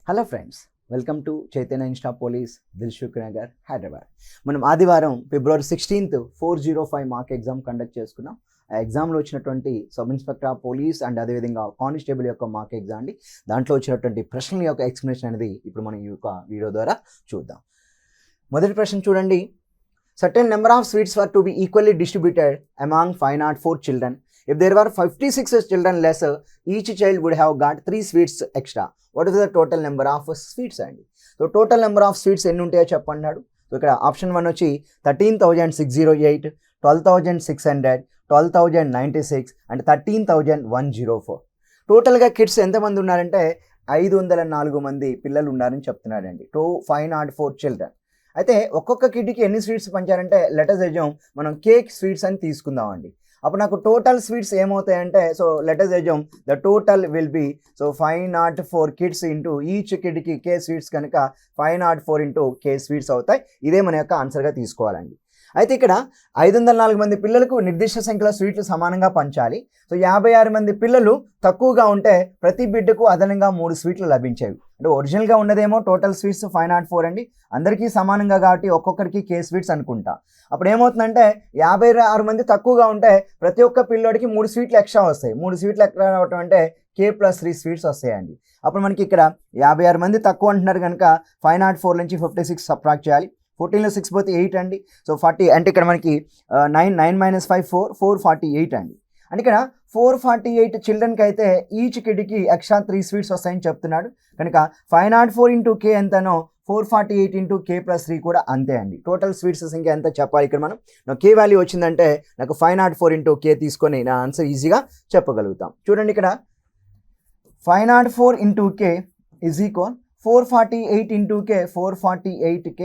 Hello friends, welcome to Chaitanya Insta police, Dilsukh Nagar, Hyderabad. మనం ఆదివారం ఫిబ్రవరి 16th 405 mark exam conduct చేసుకున్నాం. ఆ ఎగ్జామ్లో వచ్చినటువంటి sub inspector of police and అదేవిధంగా కానిస్టేబుల్ యొక్క మార్క్ ఎగ్జామ్ అండి. దాంట్లో వచ్చినటువంటి ప్రశ్నల యొక్క ఎక్స్ప్లెనేషన్ అనేది ఇప్పుడు మనం ఈ యొక్క వీడియో ద్వారా చూద్దాం. మొదటి ప్రశ్న చూడండి. Certain number of sweets were to be equally distributed among 504 children. If there were 56 children lesser, each child would have got 3 sweets extra. What is the total number of sweets అండి? So total number of sweets ఎన్ని ఉంటాయో చెప్పన్నాడు. So ఇక్కడ option 1 వచ్చి 13,608, 12,600, 12,096 and 13,104. టోటల్గా kids ఎంతమంది ఉన్నారంటే 504 మంది పిల్లలు ఉన్నారని చెప్తున్నాడండి. 504 చిల్డ్రన్. అయితే ఒక్కొక్క కిడ్కి ఎన్ని స్వీట్స్ పంచారంటే లెటర్స్ ఎజామ్ మనం కేక్ స్వీట్స్ అని తీసుకుందామండి. అప్పుడు నాకు టోటల్ స్వీట్స్ ఏమవుతాయంటే so let us assume the total will be so 504 kids into each కిడ్కి కే స్వీట్స్ కనుక 504 ఇంటూ కే స్వీట్స్ అవుతాయి. ఇదే మన యొక్క ఆన్సర్గా తీసుకోవాలండి. అయితే ఇక్కడ 504 మంది పిల్లలకు నిర్దిష్ట సంఖ్యలో స్వీట్లు సమానంగా పంచాలి. సో 56 మంది పిల్లలు తక్కువగా ఉంటే ప్రతి బిడ్డకు అదనంగా 3 స్వీట్లు లభించేవి. అంటే ఒరిజినల్గా ఉన్నదేమో టోటల్ స్వీట్స్ 504 అండి, అందరికీ సమానంగా కాబట్టి ఒక్కొక్కరికి కే స్వీట్స్ అనుకుంటా. అప్పుడు ఏమవుతుందంటే 56 మంది తక్కువగా ఉంటే ప్రతి ఒక్క పిల్లోడికి 3 స్వీట్లు ఎక్స్ట్రా వస్తాయి. 3 స్వీట్లు ఎక్స్ట్రా రావటం అంటే K+3 స్వీట్స్ వస్తాయండి. అప్పుడు మనకి ఇక్కడ 56 మంది తక్కువ అంటున్నారు కనుక 504 నుంచి 56 సబ్ట్రాక్ట్ చేయాలి. 14లో 6 పోతే 8 అండి. సో 40 అంటే ఇక్కడ మనకి 9 - 5 448 అండి. అంటే ఇక్కడ 448 చిల్డ్రన్కి అయితే ఈచ్ కిడ్కి ఎక్స్ట్రా 3 స్వీట్స్ వస్తాయని చెప్తున్నాడు కనుక 504 ఇంటూ కే ఎంతనో 448 ఇంటూ K+3 కూడా అంతే అండి. టోటల్ స్వీట్స్ సంఖ్య ఎంత చెప్పాలి ఇక్కడ మనం. నాకు కే వాల్యూ వచ్చిందంటే నాకు 504 ఇంటూ కే తీసుకొని నా ఆన్సర్ ఈజీగా చెప్పగలుగుతాం. చూడండి ఇక్కడ 504 into K is equal 448 into K 448K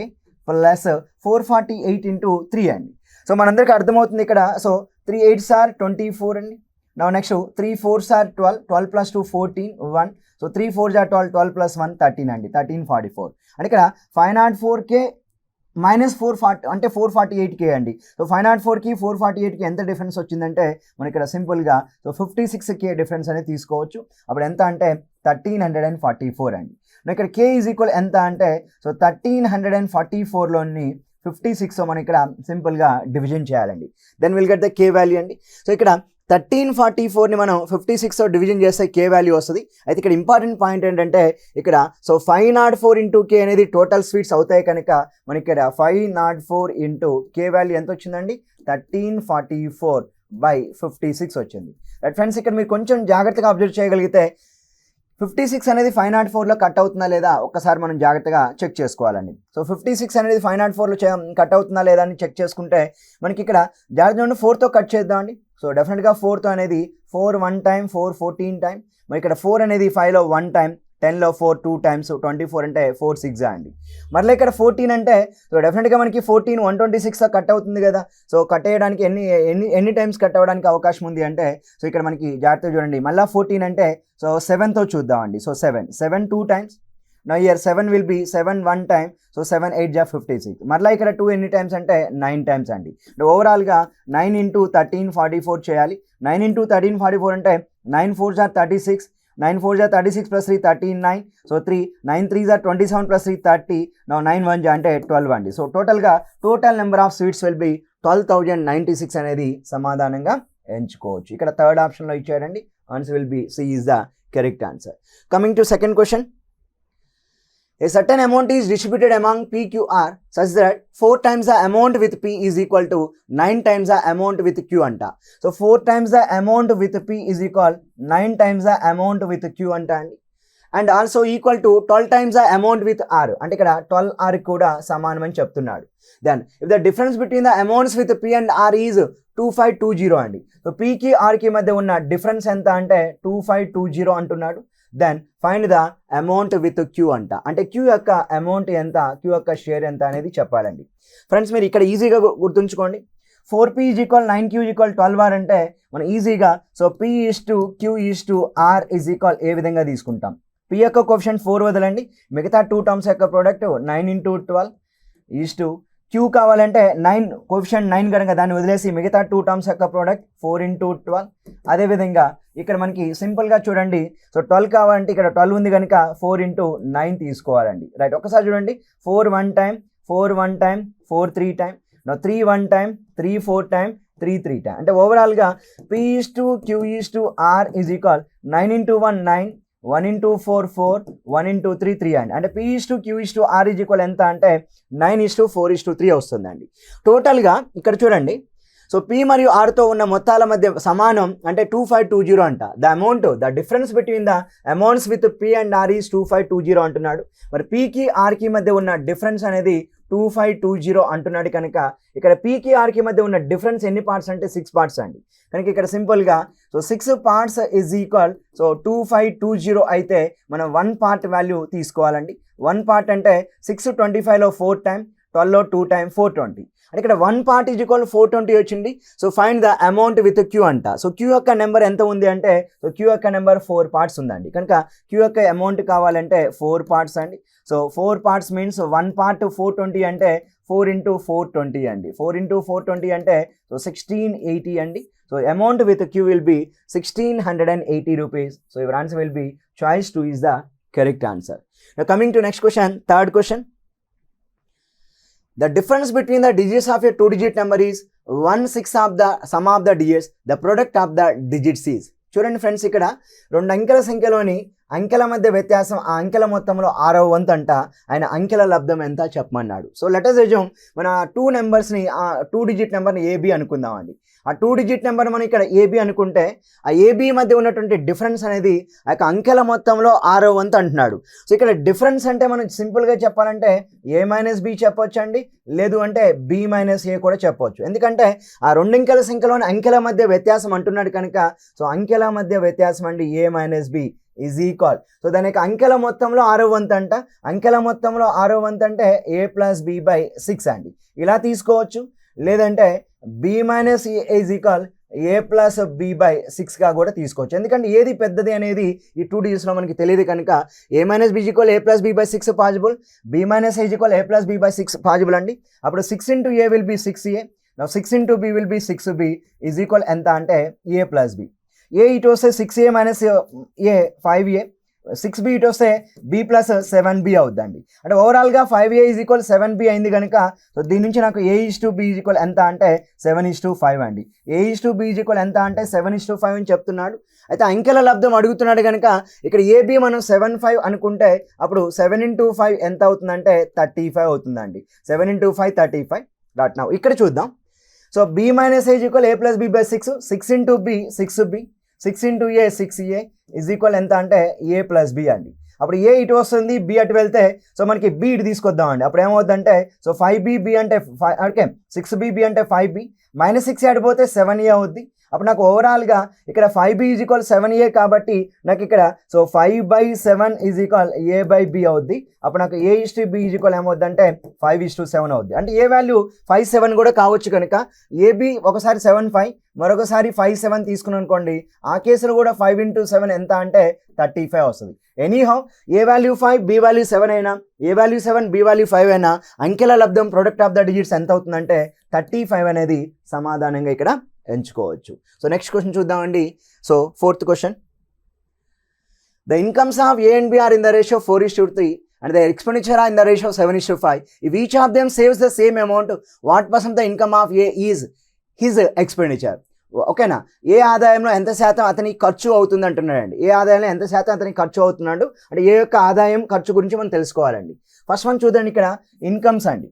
plus 448 into 3 అండి. సో మనందరికీ అర్థమవుతుంది ఇక్కడ. సో 3 8s are 24 అండి. నా next 3 4s are 12, 12 + 2 14 1. So 3 4s are 12, 12 + 1 13 అండి, 1344. అంటే ఇక్కడ 504K - 440 అంటే 448K అండి. సో 504కి 448కి ఎంత డిఫరెన్స్ వచ్చిందంటే మనం ఇక్కడ సింపుల్గా సో 56K డిఫరెన్స్ అనేది తీసుకోవచ్చు. అప్పుడు ఎంత అంటే 1344 అండి. ఇక్కడ K ఈజ్ ఈక్వల్ ఎంత అంటే సో 1344లోని 56 మనం ఇక్కడ సింపుల్గా డివిజన్ చేయాలండి. Then will get the K value అండి. సో ఇక్కడ 1344ని మనం 56తో డివిజన్ చేస్తే K వాల్యూ వస్తుంది. అయితే ఇక్కడ ఇంపార్టెంట్ పాయింట్ ఏంటంటే ఇక్కడ సో 504 ఇంటూ K అనేది టోటల్ స్వీట్స్ అవుతాయి కనుక మనకి ఇక్కడ 504 ఇంటూ K వాల్యూ ఎంత వచ్చిందండి 1344/56 వచ్చింది. రైట్ ఫ్రెండ్స్, ఇక్కడ మీరు కొంచెం జాగ్రత్తగా అబ్జర్వ్ చేయగలిగితే 56 అనేది 504లో కట్ అవుతుందా లేదా ఒక్కసారి మనం జాగ్రత్తగా చెక్ చేసుకోవాలండి. సో 56 అనేది 504లో కట్ అవుతుందా లేదా అని చెక్ చేసుకుంటే మనకి ఇక్కడ జాగ్రత్తగా 4తో కట్ చేద్దామండి. సో డెఫినెట్గా 4తో అనేది 4 1 టైం 4 14 టైం. మరి ఇక్కడ 4 అనేది 5లో 1 టైం, 10లో 4 2 టైమ్స్, 24 అంటే 4 6 అండి. మరలా ఇక్కడ 14 అంటే సో డెఫినెట్గా మనకి 14 126తో కట్ అవుతుంది కదా. సో కట్ అయ్యడానికి ఎన్ని టైమ్స్ కట్ అవ్వడానికి అవకాశం ఉంది అంటే సో ఇక్కడ మనకి జాగ్రత్తగా చూడండి. మళ్ళీ 14 అంటే సో 7తో చూద్దామండి. So 7 2 times. నా ఇయర్ 7 విల్ బి 7 1 టైం. సో 7 8 జా 56. మరలా ఇక్కడ 2 ఎన్ని టైమ్స్ అంటే 9 టైమ్స్ అండి. ఓవరాల్గా 9 ఇంటూ 13 44 చేయాలి. 9 ఇంటూ 13 44 అంటే 9 4 జా 36, 9 4 జా 36 + 3 39. సో 3 9 3 జా 27 + 3 30. నా 9 1 జా అంటే 12 అండి. So total number of sweets will be 12,096 అనేది సమాధానంగా ఎంచుకోవచ్చు. ఇక్కడ థర్డ్ ఆప్షన్లో ఇచ్చాడండి. Answer will B C is the correct answer. Coming to second question. A certain amount is distributed among PQR such that 4 times the amount with P is equal to 9 times the amount with Q anta. So 4 times the amount with P is equal 9 times the amount with Q anta అండి. And also equal to 12 times the amount with R. అంటే ఇక్కడ 12R కూడా సమానమని చెప్తున్నాడు. Then if the difference between the amounts with P and R is 2520 అండి. So Pకి Rకి మధ్య ఉన్న difference ఎంత అంటే 2520 అంటున్నాడు. Then find the amount with Q అంట. అంటే క్యూ యొక్క అమౌంట్ ఎంత, క్యూ యొక్క షేర్ ఎంత అనేది చెప్పాలండి. ఫ్రెండ్స్ మీరు ఇక్కడ ఈజీగా గుర్తుంచుకోండి. 4P = 9Q = 12R అంటే మనం ఈజీగా సో P/Q/R ఏ విధంగా తీసుకుంటాం. P యొక్క కోఎఫిషియంట్ 4 వదలండి, మిగతా 2 టర్మ్స్ యొక్క ప్రోడక్ట్ 9 × 12 = క్యూ కావాలంటే 9 కోఎఫిషియంట్ 9 కనుక దాన్ని వదిలేసి మిగతా 2 టర్మ్స్ యొక్క ప్రోడక్ట్ 4 × 12. అదేవిధంగా ఇక్కడ మనకి సింపుల్గా చూడండి, సో 12 కావాలంటే ఇక్కడ 12 ఉంది కనుక 4 × 9 తీసుకోవాలండి. రైట్, ఒకసారి చూడండి, 4 1 time, 4 1 time, 4 3 time, 3 1 time, 3 4 time, 3 3 time. అంటే ఓవరాల్గా P/Q/R ఈజ్ ఈక్వల్ 9 × 1 9, 1 × 4 4, 1 × 3 3 అండి. అంటే P/Q/R ఈజ్ ఈక్వల్ ఎంత అంటే 9:4:3 వస్తుందండి. టోటల్గా ఇక్కడ చూడండి, సో P మరియు Rతో ఉన్న మొత్తాల మధ్య సమానం అంటే 2520 అంట. The difference between the amounts with P and R is 2520 అంటున్నాడు. మరి Pకి Rకి మధ్య ఉన్న డిఫరెన్స్ అనేది 2520 అంటున్నాడు కనుక ఇక్కడ Pకి Rకి మధ్య ఉన్న డిఫరెన్స్ ఎన్ని పార్ట్స్ అంటే 6 పార్ట్స్ అండి. కనుక ఇక్కడ సింపుల్గా so 6 parts is equal so 2520 అయితే మనం 1 part వాల్యూ తీసుకోవాలండి. 1 part అంటే 6 25లో 4 time, 12లో 2 time, 420. అంటే ఇక్కడ 1 part ఈజ్ ఈక్వల్ 420 వచ్చింది. So find the amount with Q అంట. సో క్యూ యొక్క నెంబర్ ఎంత ఉంది అంటే సో క్యూ యొక్క నెంబర్ 4 parts ఉందండి. కనుక క్యూ యొక్క అమౌంట్ కావాలంటే 4 parts అండి. సో 4 parts మీన్స్ 1 part 420 అంటే 4 × 420 అండి. 4 × 420 అంటే సో 1680 అండి. So amount with Q will be 1680 rupees. So your answer will be choice 2 is the correct answer. Now coming to next question, third question. The difference between the digits of a 2-digit number is 1/6 of the sum of the digits. The product of the digits is. చూడండి friends, ఇక్కడ 2 అంకెల సంఖ్యలోని అంకెల మధ్య వ్యత్యాసం ఆ అంకెల మొత్తంలో 6వ వంతు అంట. ఆయన అంకెల లబ్ధం ఎంత చెప్పమన్నాడు. సో లెట్ us assume మన 2 నెంబర్స్ని 2-digit నెంబర్ని AB అనుకుందామండి. ఆ 2-digit నెంబర్ మనం ఇక్కడ AB అనుకుంటే ఆ AB మధ్య ఉన్నటువంటి డిఫరెన్స్ అనేది ఆ యొక్క అంకెల మొత్తంలో 6వ వంతు అంటున్నాడు. సో ఇక్కడ డిఫరెన్స్ అంటే మనం సింపుల్గా చెప్పాలంటే A-B చెప్పొచ్చు అండి, లేదు అంటే B-A కూడా చెప్పవచ్చు. ఎందుకంటే ఆ 2 అంకెల సంఖ్యలోని అంకెల మధ్య వ్యత్యాసం అంటున్నాడు కనుక సో అంకెల మధ్య వ్యత్యాసం అండి A-B ఈజ్ ఈక్వల్. సో దాని యొక్క అంకెల మొత్తంలో 6వ వంతు అంట. అంకెల మొత్తంలో 6వ వంతు అంటే A+B/6 అండి. ఇలా తీసుకోవచ్చు, లేదంటే B-A ఈజ్ ఈక్వల్ A+B/6గా కూడా తీసుకోవచ్చు. ఎందుకంటే ఏది పెద్దది అనేది ఈ 2 digitsలో మనకి తెలియదు కనుక A-B equal A+B/6 possible, B-A equal A+B/6 possible అండి. అప్పుడు 6 × A will be 6A. Now 6 × B will be 6B is equal ఎంత అంటే A+B. A ఇటు వస్తే 6A - A 5A, 6B ఇటు వస్తే B+7B అవుద్దండి. అంటే ఓవరాల్గా 5A ఈజ్ ఈక్వల్ 7B అయింది కనుక సో దీని నుంచి నాకు A/B ఈజ్ ఈక్వల్ ఎంత అంటే 7:5 అండి. A/B ఈజ్ ఈక్వల్ ఎంత అంటే 7:5 అని చెప్తున్నాడు. అయితే అంకెల లబ్ధం అడుగుతున్నాడు కనుక ఇక్కడ AB మనం 7/5 అనుకుంటే అప్పుడు 7 × 5 ఎంత అవుతుందంటే 35 అవుతుందండి. 7 × 5 35. డాట్ నౌ ఇక్కడ చూద్దాం. So B-A is equal A+B/6, 6 × B 6B, 6 × A 6A is equal ఎంత అంటే A+B అండి. అప్పుడు A ఇటు వస్తుంది, B అటు వెళ్తే సో మనకి B ఇటు తీసుకొద్దామండి. అప్పుడు ఏమవుతుందంటే సో 5B అంటే ఓకే 6B అంటే 5B -6 అటు పోతే 7A అవుద్ది. అప్పుడు నాకు ఓవరాల్గా ఇక్కడ 5B ఈజ్ ఈక్వల్ 7A కాబట్టి నాకు ఇక్కడ సో 5/7 ఈజ్ ఈక్వల్ A/B అవుద్ది. అప్పుడు నాకు A/B ఈజ్ ఈక్వల్ ఏమవుద్దంటే 5:7 అవుద్ది. అంటే ఏ వాల్యూ 5 7 కూడా కావచ్చు కనుక AB ఒకసారి 7 5 మరొకసారి 5 7 తీసుకుని అనుకోండి, ఆ కేసులో కూడా 5 × 7 ఎంత అంటే 35 వస్తుంది. ఎనీహౌ ఏ వాల్యూ 5 B వాల్యూ 7 అయినా, ఏ వాల్యూ 7 B వాల్యూ 5 అయినా అంకెల లబ్ధం ప్రొడక్ట్ ఆఫ్ ద డిజిట్స్ ఎంత అవుతుందంటే 35 అనేది సమాధానంగా ఇక్కడ ఎంచుకోవచ్చు. సో నెక్స్ట్ క్వశ్చన్ చూద్దామండి. So 4th question. The incomes of A and B are in the ratio 4:3 and their expenditure are in the ratio 7:5. If each of them saves the same amount, what % the income of A is his expenditure? ఓకేనా, ఏ ఆదాయంలో ఎంత శాతం అతని ఖర్చు అవుతుంది అంటున్నాడండి. ఏ ఆదాయంలో ఎంత శాతం అతనికి ఖర్చు అవుతున్నాడు అంటే ఏ యొక్క ఆదాయం ఖర్చు గురించి మనం తెలుసుకోవాలండి. ఫస్ట్ వన్ చూడండి, ఇక్కడ ఇన్కమ్స్ అండి.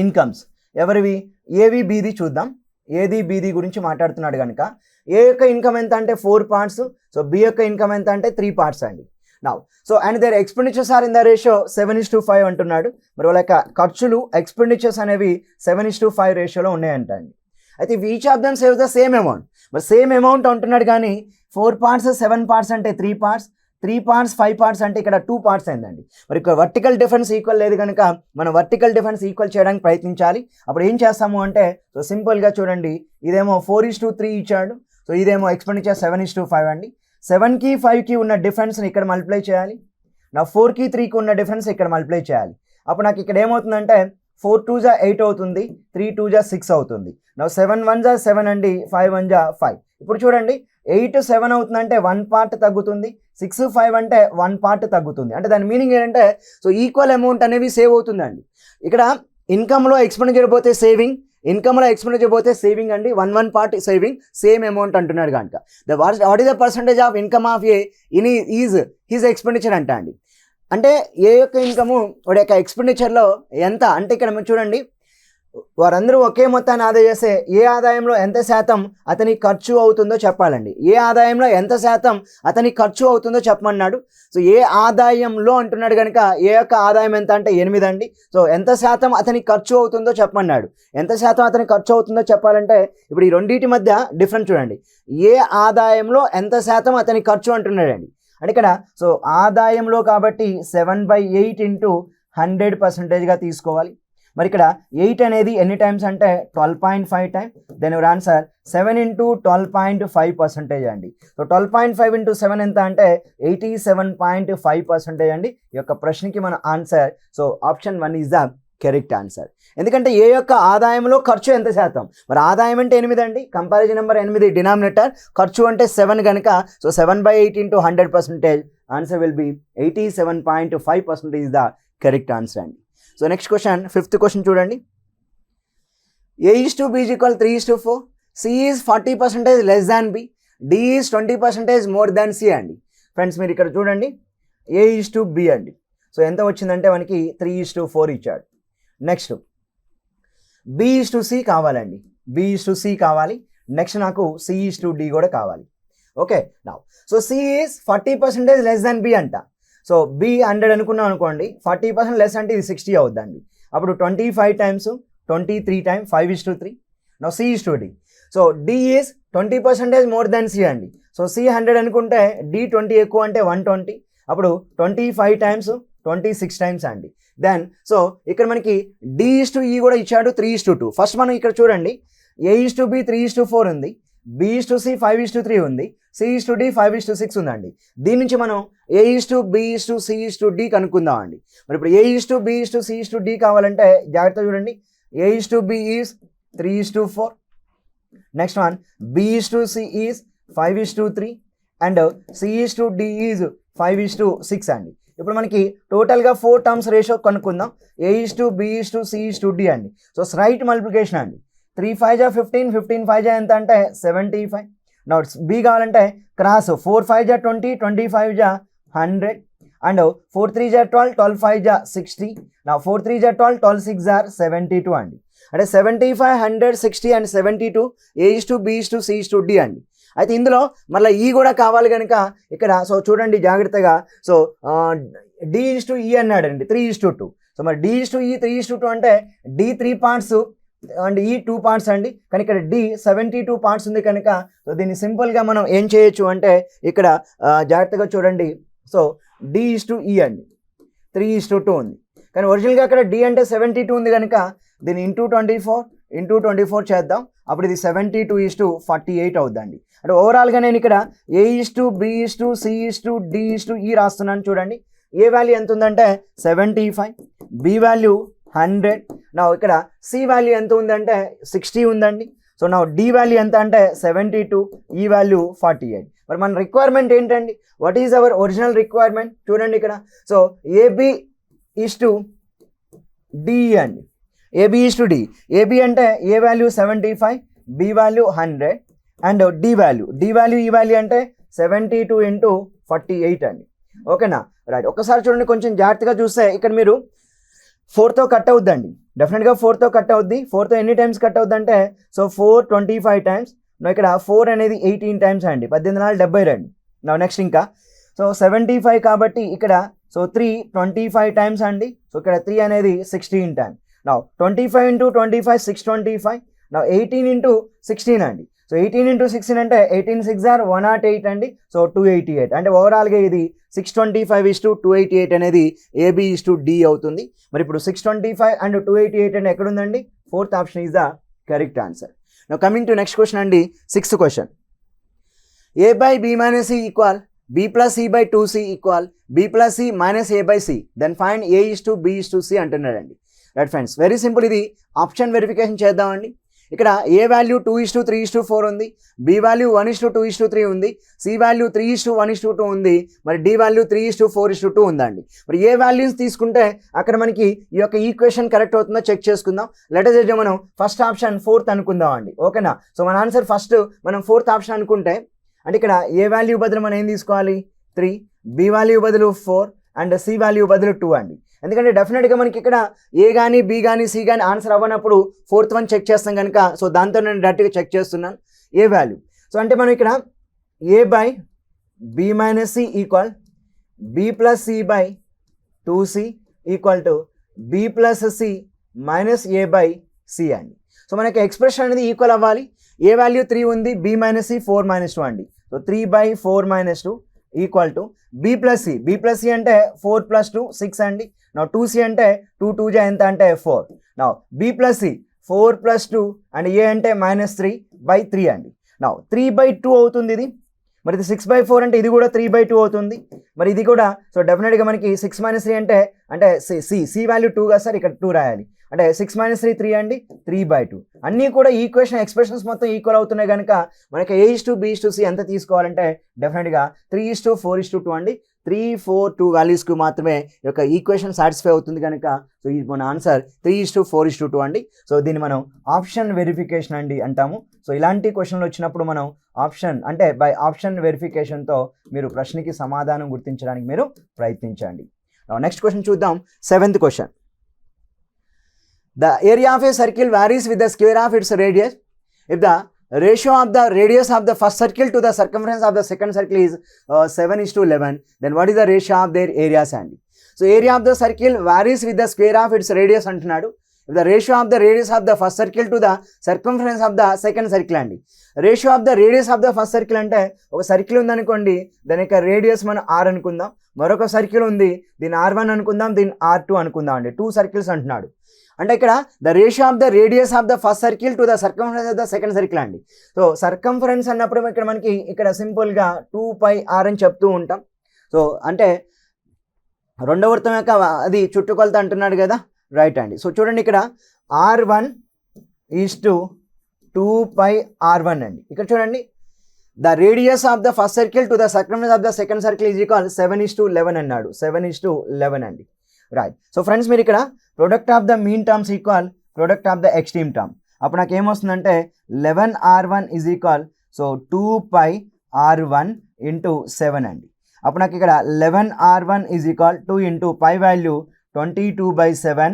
ఇన్కమ్స్ ఎవరివి? ఏవి బీది చూద్దాం. ఏది బీది గురించి మాట్లాడుతున్నాడు కనుక ఏ యొక్క ఇన్కమ్ ఎంత అంటే 4 parts, సో బి యొక్క ఇన్కమ్ ఎంత అంటే 3 parts అండి. Now so and their expenditures are in the ratio 7:5 అంటున్నాడు. మరి వాళ్ళ యొక్క ఖర్చులు ఎక్స్పెండిచర్స్ అనేవి 7:5 రేషియోలో ఉన్నాయంట అండి. అయితే each of them saves the same amount. మరి సేమ్ అమౌంట్ అంటున్నాడు కానీ 4 parts 7 parts అంటే 3 parts, 3 parts 5 parts అంటే ఇక్కడ 2 parts అయిందండి. మరి ఇక్కడ వర్టికల్ డిఫరెన్స్ ఈక్వల్ లేదు కనుక మనం వర్టికల్ డిఫరెన్స్ ఈక్వల్ చేయడానికి ప్రయత్నించాలి. అప్పుడు ఏం చేస్తాము అంటే సో సింపుల్గా చూడండి, ఇదేమో 4:3 ఇచ్చాడు, సో ఇదేమో ఎక్స్పెండిచర్ 7:5 అండి. 7కి 5కి ఉన్న డిఫరెన్స్ని ఇక్కడ మల్టిప్లై చేయాలి. నా 4కి 3కి ఉన్న డిఫరెన్స్ ఇక్కడ మల్టిప్లై చేయాలి. అప్పుడు నాకు ఇక్కడ ఏమవుతుందంటే 4 2 8 అవుతుంది, 3 2 6 అవుతుంది. నా 7 1 7 అండి, 5 1 5. ఇప్పుడు చూడండి 8 7 అవుతుందంటే 1 పార్ట్ తగ్గుతుంది, 6 5 అంటే 1 పార్ట్ తగ్గుతుంది. అంటే దాని మీనింగ్ ఏంటంటే సో ఈక్వల్ అమౌంట్ అనేవి సేవ్ అవుతుందండి. ఇక్కడ ఇన్కమ్లో ఎక్స్పెండిచర్ పోతే సేవింగ్, ఇన్కమ్లో ఎక్స్పెండిచర్ పోతే సేవింగ్ అండి, 1 పార్ట్ సేవింగ్, సేమ్ అమౌంట్ అంటున్నాడు కనుక what is the percentage of income of A in is his expenditure అంట అండి. అంటే ఏ యొక్క ఇన్కము వాడి యొక్క ఎక్స్పెండిచర్లో ఎంత అంటే ఇక్కడ మీరు చూడండి వారందరూ ఒకే మొత్తాన్ని ఆదా చేస్తే ఏ ఆదాయంలో ఎంత శాతం అతని ఖర్చు అవుతుందో చెప్పాలండి. ఏ ఆదాయంలో ఎంత శాతం అతని ఖర్చు అవుతుందో చెప్పమన్నాడు. సో ఏ ఆదాయంలో అంటున్నాడు కనుక ఏ యొక్క ఆదాయం ఎంత అంటే 8 అండి. సో ఎంత శాతం అతని ఖర్చు అవుతుందో చెప్పమన్నాడు. ఎంత శాతం అతని ఖర్చు అవుతుందో చెప్పాలంటే ఇప్పుడు ఈ రెండింటి మధ్య డిఫరెన్స్ చూడండి. ఏ ఆదాయంలో ఎంత శాతం అతని ఖర్చు అంటున్నాడండి. అంటే ఇక్కడ సో ఆదాయంలో కాబట్టి 7/8 ఇంటూ 100%గా తీసుకోవాలి. మరి ఇక్కడ 8 అనేది ఎన్ని టైమ్స్ అంటే 12.5 times. Then your answer 7 into 12.5% అండి. సో 12.5 ఇంటూ 7 ఎంత అంటే 87.5% అండి. ఈ యొక్క ప్రశ్నకి మన answer so option 1 is the correct answer. ఎందుకంటే ఏ యొక్క ఆదాయంలో ఖర్చు ఎంత శాతం, మరి ఆదాయం అంటే 8 అండి, కంపారిజన్ నెంబర్ 8, డినామినేటర్ ఖర్చు అంటే 7 కనుక so 7/8 into 100%, answer will be 87.5% is the correct answer అండి. So next question, 5th question చూడండి. A/B is equal 3:4, C is 40% less than B, D is 20% more than C అండి. ఫ్రెండ్స్ మీరు ఇక్కడ చూడండి A/B అండి. సో ఎంత వచ్చిందంటే మనకి 3:4 ఇచ్చాడు. నెక్స్ట్ B/C కావాలండి, B/C కావాలి. నెక్స్ట్ నాకు C/D కూడా కావాలి. ఓకే నా so C is 40% less than B అంట. సో B 100 అనుకున్నాం అనుకోండి, 40% లెస్ అంటే ఇది 60 అవుద్దండి. అప్పుడు 25 టైమ్స్ 23 టైమ్స్ 5:3. నా C/D. So D is 20% more than C అండి. సో C 100 అనుకుంటే D 20 ఎక్కువ అంటే 120. అప్పుడు 25 టైమ్స్ 26 టైమ్స్ అండి. దెన్ సో ఇక్కడ మనకి D/E కూడా ఇచ్చాడు 3:2. ఫస్ట్ మనం ఇక్కడ చూడండి A/B 3:4 ఉంది, B/C 5:3 ఉంది, C/D 5:6 ఉందండి. దీని నుంచి మనం A/B/C/D కనుక్కుందాం అండి. మరి ఇప్పుడు A/B/C/D కావాలంటే జాగ్రత్త చూడండి. A/B is 3:4, next one B/C is 5:3 and C/D is 5:6 అండి. ఇప్పుడు మనకి టోటల్గా 4 టర్మ్స్ రేషియో కనుక్కుందాం. A/B/C/D అండి. సో రైట్ మల్టిప్లికేషన్ అండి. 3 5 15, 15 5 ఎంత అంటే 75. నోట్స్ B కావాలంటే క్రాస్ 4 5 20, 25 100 అండ్ 4 3 12, 12 5 60. నా 4 3 12, 12 6 72 అండి. అంటే 75 100 60 అండ్ 72 A/B/C/D అండి. అయితే ఇందులో మళ్ళీ ఈ కూడా కావాలి కనుక ఇక్కడ సో చూడండి జాగ్రత్తగా. సో D/E అన్నాడండి 3:2. సో మరి D/E 3:2 అంటే D 3 పార్ట్స్ అండ్ ఈ 2 పార్ట్స్ అండి. కానీ ఇక్కడ D 72 పార్ట్స్ ఉంది కనుక సో దీన్ని సింపుల్గా మనం ఏం చేయొచ్చు అంటే ఇక్కడ జాగ్రత్తగా చూడండి. సో D/E అండి 3:2 ఉంది. కానీ ఒరిజినల్గా అక్కడ D అంటే 72 ఉంది కనుక దీన్ని ఇంటూ 24 చేద్దాం. అప్పుడు ఇది 72:48 అవుద్దండి. అంటే ఓవరాల్గా నేను ఇక్కడ A/B/C/D/E రాస్తున్నాను చూడండి. ఏ వాల్యూ ఎంత ఉందంటే 75, B వాల్యూ 100. నా ఇక్కడ C వాల్యూ ఎంత ఉందంటే 60 ఉందండి. సో నా D వాల్యూ ఎంత అంటే 72, ఈ వాల్యూ 48. మరి మన రిక్వైర్మెంట్ ఏంటండి, what is our original requirement చూడండి ఇక్కడ. సో AB/D అండి, AB/D. AB అంటే A value 75, B value 100 and D value ఈ వాల్యూ అంటే 72 ఇంటూ 48 అండి. ఓకేనా రైట్. ఒక్కసారి చూడండి కొంచెం జాగ్రత్తగా చూస్తే ఇక్కడ మీరు 4తో కట్ అవుద్దండి, డెఫినెట్గా 4తో కట్ అవుద్ది. 4తో ఎన్ని టైమ్స్ కట్ అవుద్ది అంటే సో 4 25 టైమ్స్. ఇక్కడ 4 అనేది 18 టైమ్స్ అండి, 18 72. నా నెక్స్ట్ ఇంకా సో 75 కాబట్టి ఇక్కడ సో 3 25 టైమ్స్ అండి. సో ఇక్కడ 3 అనేది 16 టైమ్స్. నా 25 ఇంటూ 25 625. నా 18 ఇంటూ 16 అండి. సో 18 ఇంటూ 16 అంటే 18 6 108 అండి. సో 288 అంటే ఓవరాల్గా ఇది 625:288 అనేది AB/D అవుతుంది. మరి ఇప్పుడు 625 అండ్ 288 అంటే ఎక్కడుందండి, 4th option is the correct answer. Now coming to next question అండి, 6th question. A/B - C equal B+C/2C equal B+C - A/C. Then find A/B/C అంటున్నాడండి. Right friends, very simple. ఇది ఆప్షన్ వెరిఫికేషన్ చేద్దామండి. ఇక్కడ ఏ వాల్యూ 2:3:4 ఉంది, B value 1:2:3 ఉంది, C value 3:1:2 ఉంది, మరి D value 3:4:2 ఉందండి. మరి ఏ వాల్యూస్ తీసుకుంటే అక్కడ మనకి ఈ యొక్క ఈక్వేషన్ కరెక్ట్ అవుతుందో చెక్ చేసుకుందాం. లెటర్ చేద్దాం. మనం ఫస్ట్ ఆప్షన్ 4th అనుకుందాం అండి, ఓకేనా. సో మన ఆన్సర్ ఫస్ట్ మనం 4th ఆప్షన్ అనుకుంటే, అంటే ఇక్కడ ఏ వాల్యూ బదులు మనం ఏం తీసుకోవాలి 3, బి వాల్యూ బదులు 4 అండ్ సి వాల్యూ బదులు 2 అండి. ఎందుకంటే డెఫినెట్గా మనకి ఇక్కడ ఏ కానీ బి కానీ సి కానీ ఆన్సర్ అవ్వనప్పుడు 4th వన్ చెక్ చేస్తాం కనుక, సో దాంతో నేను డైరెక్ట్గా చెక్ చేస్తున్నాను ఏ వాల్యూ. సో అంటే మనం ఇక్కడ A by B minus C equal B plus C by 2c equal to B plus C minus A by C అండి. సో మనకి ఎక్స్ప్రెషన్ అనేది ఈక్వల్ అవ్వాలి. ఏ వాల్యూ 3 ఉంది, బి మైనస్ సి 4-2 అండి. So 3/4-2 equal to B plus C అంటే 4+2 6 అండి. నా 2c అంటే 2 2 ఎంత అంటే 4. నా బి ప్లస్ సి 4+2 అండ్ ఏ అంటే -3/3 అండి. నా 3/2 అవుతుంది ఇది. మరి ఇది 6/4 అంటే ఇది కూడా 3/2 అవుతుంది. మరి ఇది కూడా సో డెఫినెట్గా మనకి 6 - 3 అంటే సి వాల్యూ 2 కదా సార్, ఇక్కడ 2 రాయాలి. అంటే 6 - 3 3 అండి, 3/2. అన్నీ కూడా ఈక్వేషన్ ఎక్స్ప్రెషన్స్ మొత్తం ఈక్వల్ అవుతున్నాయి కనుక మనకి A:B:C ఎంత తీసుకోవాలంటే డెఫినెట్గా 3:4:2 అండి. 3, 4, 2 వాల్యూస్కి మాత్రమే ఈ యొక్క ఈక్వేషన్ సాటిస్ఫై అవుతుంది కనుక సో ఇది మన ఆన్సర్ 3:4:2 అండి. సో దీన్ని మనం ఆప్షన్ వెరిఫికేషన్ అండి అంటాము. సో ఇలాంటి క్వశ్చన్లు వచ్చినప్పుడు మనం ఆప్షన్ అంటే బై ఆప్షన్ వెరిఫికేషన్తో మీరు ప్రశ్నకి సమాధానం గుర్తించడానికి మీరు ప్రయత్నించండి. నెక్స్ట్ క్వశ్చన్ చూద్దాం. 7th question. The area of a circle varies with the square of its radius. If the ratio of the radius of the first circle to the circumference of the second circle is 7:11, then what is the ratio of their areas అండి. So area of the circle varies with the square of its radius అంటున్నాడు. If the ratio of the radius of the first circle to the circumference of the second circle అండి. Ratio of the radius of the first circle అంటే ఒక circle ఉందనుకోండి, దాని యొక్క radius మనం r అనుకుందాం. మరొక సర్కిల్ ఉంది, దీన్ని r1 అనుకుందాం, దీన్ని r2 అనుకుందాం అండి. 2 సర్కిల్స్ అంటున్నాడు. అంటే ఇక్కడ the ratio of the radius of the first circle to the circumference of the second circle అండి. సో సర్కంఫరెన్స్ అన్నప్పుడు ఇక్కడ మనకి ఇక్కడ సింపుల్గా 2πr అని చెప్తూ ఉంటాం. సో అంటే రెండవ వృత్తం యొక్క అది చుట్టుకొలత అంటున్నాడు కదా, రైట్ అండి. సో చూడండి ఇక్కడ r1 = 2πr1 అండి. ఇక్కడ చూడండి the radius of the first circle to the circumference of the second circle is equal 7:11 అన్నాడు. 7:11 అండి, రైట్. సో ఫ్రెండ్స్ మీరు ఇక్కడ product of the mean terms equal product of the extreme term. అప్పుడు నాకు ఏమొస్తుందంటే 11r1 is equal so 2πr1 × 7 అండి. అప్పుడు నాకు ఇక్కడ 11r1 is equal 2 × π value 22/7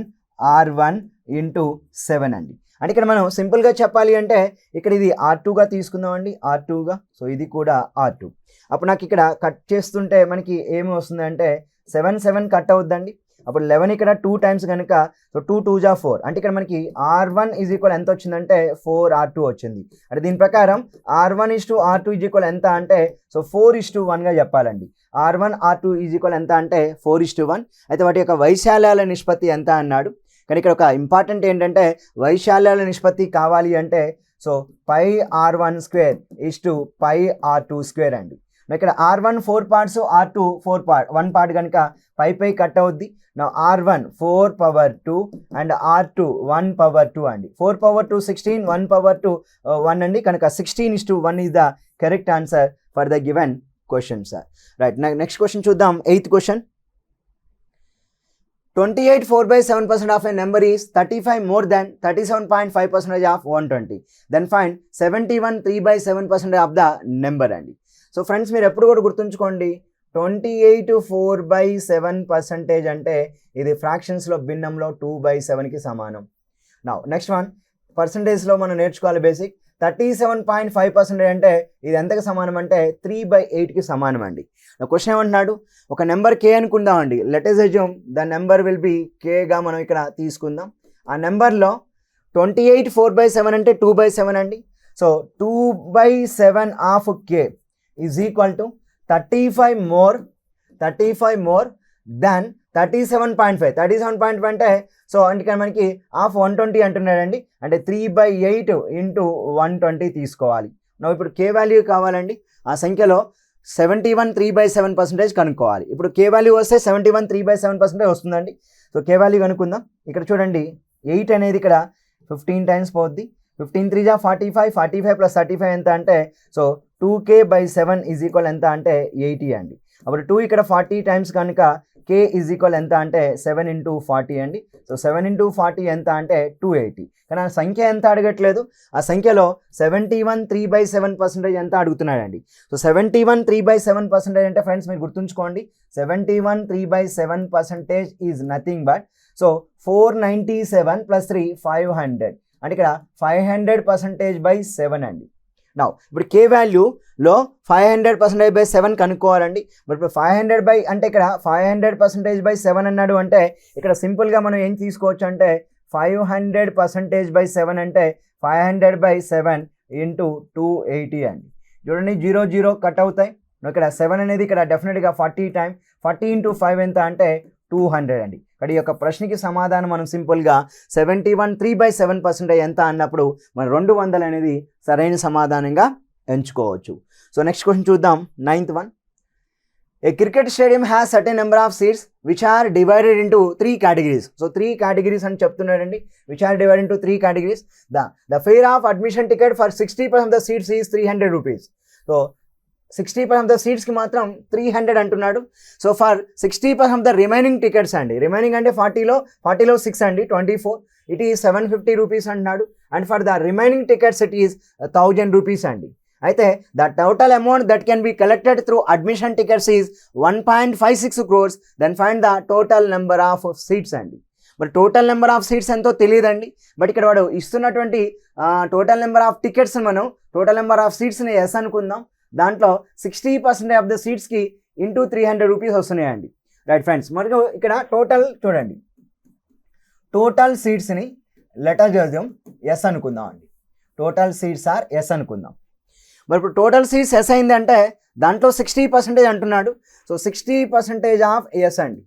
r1 × 7 అండి. అంటే ఇక్కడ మనం సింపుల్గా చెప్పాలి అంటే ఇక్కడ ఇది r2గా తీసుకుందామండి, r2గా. సో ఇది కూడా r2. అప్పుడు నాకు ఇక్కడ కట్ చేస్తుంటే మనకి ఏమి వస్తుంది అంటే 7 కట్ అవుద్దండి. అప్పుడు 11 ఇక్కడ 2 టైమ్స్ కనుక సో 2 2 = 4. అంటే ఇక్కడ మనకి r1 ఈజ్ ఈక్వల్ ఎంత వచ్చిందంటే 4r2 వచ్చింది. అంటే దీని ప్రకారం r1 = r2 ఈజ్ ఈక్వల్ ఎంత అంటే సో 4:1గా చెప్పాలండి. r1 r2 ఈజ్ ఈక్వల్ ఎంత అంటే 4:1. అయితే వాటి యొక్క వైశాల్యాల నిష్పత్తి ఎంత అన్నాడు. కానీ ఇక్కడ ఒక ఇంపార్టెంట్ ఏంటంటే వైశాల్యాల నిష్పత్తి కావాలి అంటే సో πr1² = πr2² అండి. ఇక్కడ r1 4 పార్ట్స్, r2 1 పార్ట్ కనుక పై కట్ అవుద్ది. నా r1 4/2 అండ్ r2 1/2 అండి. 4/2 16, 1/2 1 అండి. కనుక 16:1 is the correct answer for the given question sir, right. Next question చూద్దాం. 8th question. 28 4/7% of a number is 35 more than 37.5% of 120. Then find 71 3/7% of the number అండి. So friends మీరు ఎప్పుడు కూడా గుర్తుంచుకోండి, 28 4/7% అంటే ఇది ఫ్రాక్షన్స్లో భిన్నంలో 2/7కి సమానం. నెక్స్ట్ వన్ పర్సంటేజ్లో మనం నేర్చుకోవాలి బేసిక్. 37.5% అంటే ఇది ఎంతకి సమానం అంటే 3/8కి సమానం అండి. క్వశ్చన్ ఏమంటున్నాడు, ఒక నెంబర్ k అనుకుందాం అండి. Let us assume the number will be kగా మనం ఇక్కడ తీసుకుందాం. ఆ నెంబర్లో 28 4/7 అంటే 2/7 అండి. So 2/7 of k is equal to 35 more దాన్ 37.5. 37.5 అంటే సో అంటే మనకి హాఫ్ 120 అంటున్నాడండి. అంటే 3/8 × 120 తీసుకోవాలి. ఇప్పుడు k వాల్యూ కావాలండి. ఆ సంఖ్యలో 71 3/7% కనుక్కోవాలి. ఇప్పుడు కే వాల్యూ వస్తే 71 3/7% వస్తుందండి. సో కే వాల్యూ కనుక్కుందాం. ఇక్కడ చూడండి 8 అనేది ఇక్కడ 15 టైమ్స్ పోద్ది. 15 3 45, 45 + 35 ఎంత అంటే సో 2k/7 ఈజ్ ఈక్వల్ ఎంత అంటే 80 అండి. అప్పుడు 2 ఇక్కడ 40 టైమ్స్ కనుక k ఈజ్ ఈక్వల్ ఎంత అంటే 7 × 40 అండి. సో 7 × 40 ఎంత అంటే 280. కానీ ఆ సంఖ్య ఎంత అడగట్లేదు, ఆ సంఖ్యలో 71 3/7% ఎంత అడుగుతున్నాడండి. సో 71 3/7% అంటే ఫ్రెండ్స్ మీరు గుర్తుంచుకోండి, 71 3/7% ఈజ్ నథింగ్ బట్ సో 497 + 3 500 అంటే ఇక్కడ 500%/7 అండి. నా ఇప్పుడు కే వాల్యూలో 500%/7 కనుక్కోవాలండి. మరి ఇప్పుడు 500 అంటే ఇక్కడ 500%/7 అన్నాడు అంటే ఇక్కడ సింపుల్గా మనం ఏం తీసుకోవచ్చు అంటే 500%/7 అంటే 500/7 × 280 అండి. చూడండి 0 0 కట్ అవుతాయి. ఇక్కడ 7 అనేది ఇక్కడ డెఫినెట్గా 40 టైమ్ 40 × 5 ఎంత అంటే 200 అండి. ఇక్కడ ఈ యొక్క ప్రశ్నకి సమాధానం మనం సింపుల్గా 71 3/7% ఎంత అన్నప్పుడు మనం 200 అనేది సరైన సమాధానంగా ఎంచుకోవచ్చు. సో నెక్స్ట్ క్వశ్చన్ చూద్దాం. 9th one. A cricket stadium has certain number of seats which are divided into 3 categories. So 3 categories అని చెప్తున్నాడండి, which are divided into 3 categories. The fare of admission ticket for 60% of the seats is 300 rupees. So 60% of the seatsకి మాత్రం 300 అంటున్నాడు. So for 60% of the remaining tickets అండి, remaining అంటే 40లో 6 అండి 24, it is 750 rupees అంటున్నాడు. And for the remaining tickets it is 1000 rupees అండి. అయితే the total amount that can be collected through admission tickets is 1.56 crores. Then find the total number of seats అండి. మరి total number of seats ఎంతో తెలియదండి, but ఇక్కడ వాడు ఇస్తున్నటువంటి total number of tickets మనం టోటల్ నెంబర్ ఆఫ్ సీట్స్ని ఎస్ అనుకుందాం. దాంట్లో 60% ఆఫ్ ద సీట్స్కి ఇంటూ 300 రూపీస్ వస్తున్నాయండి. రైట్ ఫ్రెండ్స్, మరి ఇక్కడ టోటల్ చూడండి, టోటల్ సీట్స్ని లెటర్ చేద్దాం ఎస్ అనుకుందాం అండి. టోటల్ సీట్స్ ఆర్ ఎస్ అనుకుందాం. మరి ఇప్పుడు టోటల్ సీట్స్ ఎస్ అయింది అంటే దాంట్లో 60% అంటున్నాడు. సో 60% ఆఫ్ ఎస్ అండి.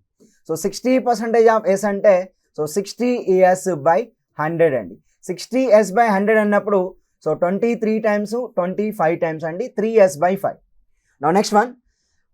సో 60% ఆఫ్ ఎస్ అంటే సో 60s/100 అండి. 60s/100 అన్నప్పుడు సో 23 టైమ్స్ 25 టైమ్స్ అండి 3s/5. నా నెక్స్ట్ వన్,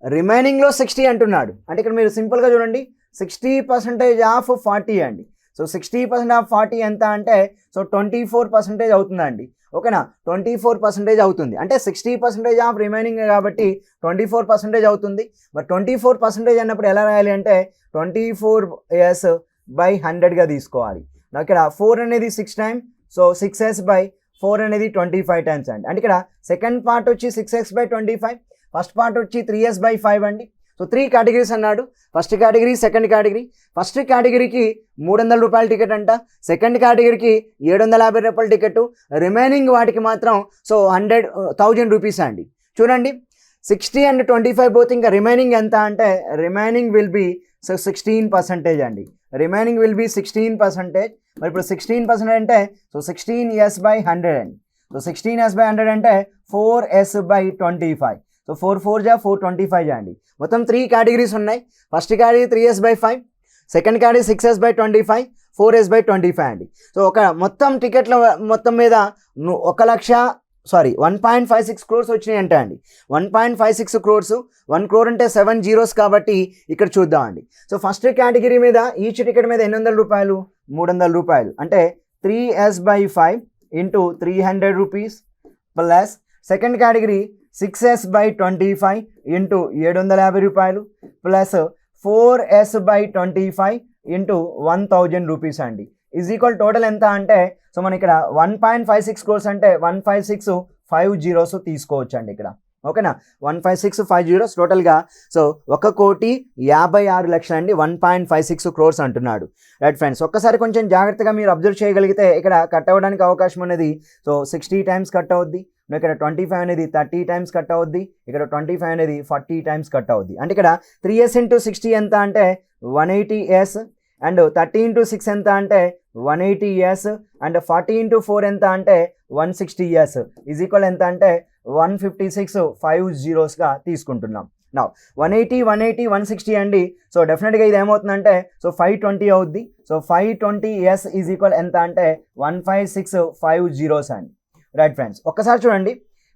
రిమైనింగ్లో 60 అంటున్నాడు అంటే ఇక్కడ మీరు సింపుల్గా చూడండి 60% ఆఫ్ 40 అండి. సో 60% ఆఫ్ 40 ఎంత అంటే సో 24% అవుతుందండి. ఓకేనా, 24% అవుతుంది అంటే 60% ఆఫ్ రిమైనింగ్ కాబట్టి 24% అవుతుంది. మరి 24% అన్నప్పుడు ఎలా రాయాలి అంటే 24s/100గా తీసుకోవాలి. నాకు ఇక్కడ 4 అనేది 6 టైమ్, సో 6s/4 అనేది 25 టైమ్స్ అండి. అంటే ఇక్కడ సెకండ్ పార్ట్ వచ్చి 6s/25, ఫస్ట్ పార్ట్ వచ్చి 3s/5 అండి. సో 3 కేటగిరీస్ అన్నాడు. First category, second category. First కేటగిరీకి 300 రూపాయల టికెట్ అంట, సెకండ్ కేటగిరీకి 750 రూపాయల టికెట్, రిమైనింగ్ వాటికి మాత్రం సో 1000 రూపీస్ అండి. చూడండి 60 and 25 పోతే ఇంకా రిమైనింగ్ ఎంత అంటే రిమైనింగ్ విల్ బి సో 16% అండి. Remaining will be 16%. మరి ఇప్పుడు 16% అంటే సో 16s/100 అండి. సో 16s/100 అంటే 4s/25. సో 4 4 425 అండి. మొత్తం 3 కేటగిరీస్ ఉన్నాయి. First category 3s/5, second category 6s/25, 4s/25 అండి. సో ఒక మొత్తం టికెట్ల మొత్తం మీద 1.56 crores వచ్చినాయి అంటే అండి. 1.56 crores, 1 crore అంటే 7 zeros కాబట్టి ఇక్కడ చూద్దామండి. సో ఫస్ట్ కేటగిరీ మీద ఈచ్ టికెట్ మీద 800 రూపాయలు, 300 రూపాయలు అంటే 3s/5 × 300 rupees plus second category 6s/25 × 750 రూపాయలు ప్లస్ 4s/25 × 1000 రూపీస్ అండి. ఈజ్ ఈక్వల్ టోటల్ ఎంత అంటే సో మన ఇక్కడ 1.56 crores అంటే 15650 తీసుకోవచ్చు అండి ఇక్కడ. ఓకేనా, 15650 టోటల్గా. సో 1,56,00,000 అండి, 1.56 crores అంటున్నాడు. రైట్ ఫ్రెండ్స్, ఒక్కసారి కొంచెం జాగ్రత్తగా మీరు అబ్జర్వ్ చేయగలిగితే ఇక్కడ కట్ అవ్వడానికి అవకాశం అనేది సో 60 టైమ్స్ కట్ అవుద్ది, ఇక్కడ 25 అనేది 30 టైమ్స్ కట్ అవుద్ది, ఇక్కడ 25 అనేది 40 టైమ్స్ కట్ అవుద్ది. అంటే ఇక్కడ 3s × 60 ఎంత అంటే 180s, అండ్ 30 × 6 ఎంత అంటే 180s, అండ్ 40 × 4 ఎంత అంటే 160s. ఈజ్ ఈక్వల్ ఎంత అంటే 15650గా తీసుకుంటున్నాం. నా 180 180 160 అండి. సో డెఫినెట్గా ఇది ఏమవుతుందంటే సో 520 అవుద్ది. సో 520s ఈజ్ ఈక్వల్ ఎంత అంటే 15650 అండి. రైట్ ఫ్రెండ్స్, ఒక్కసారి చూడండి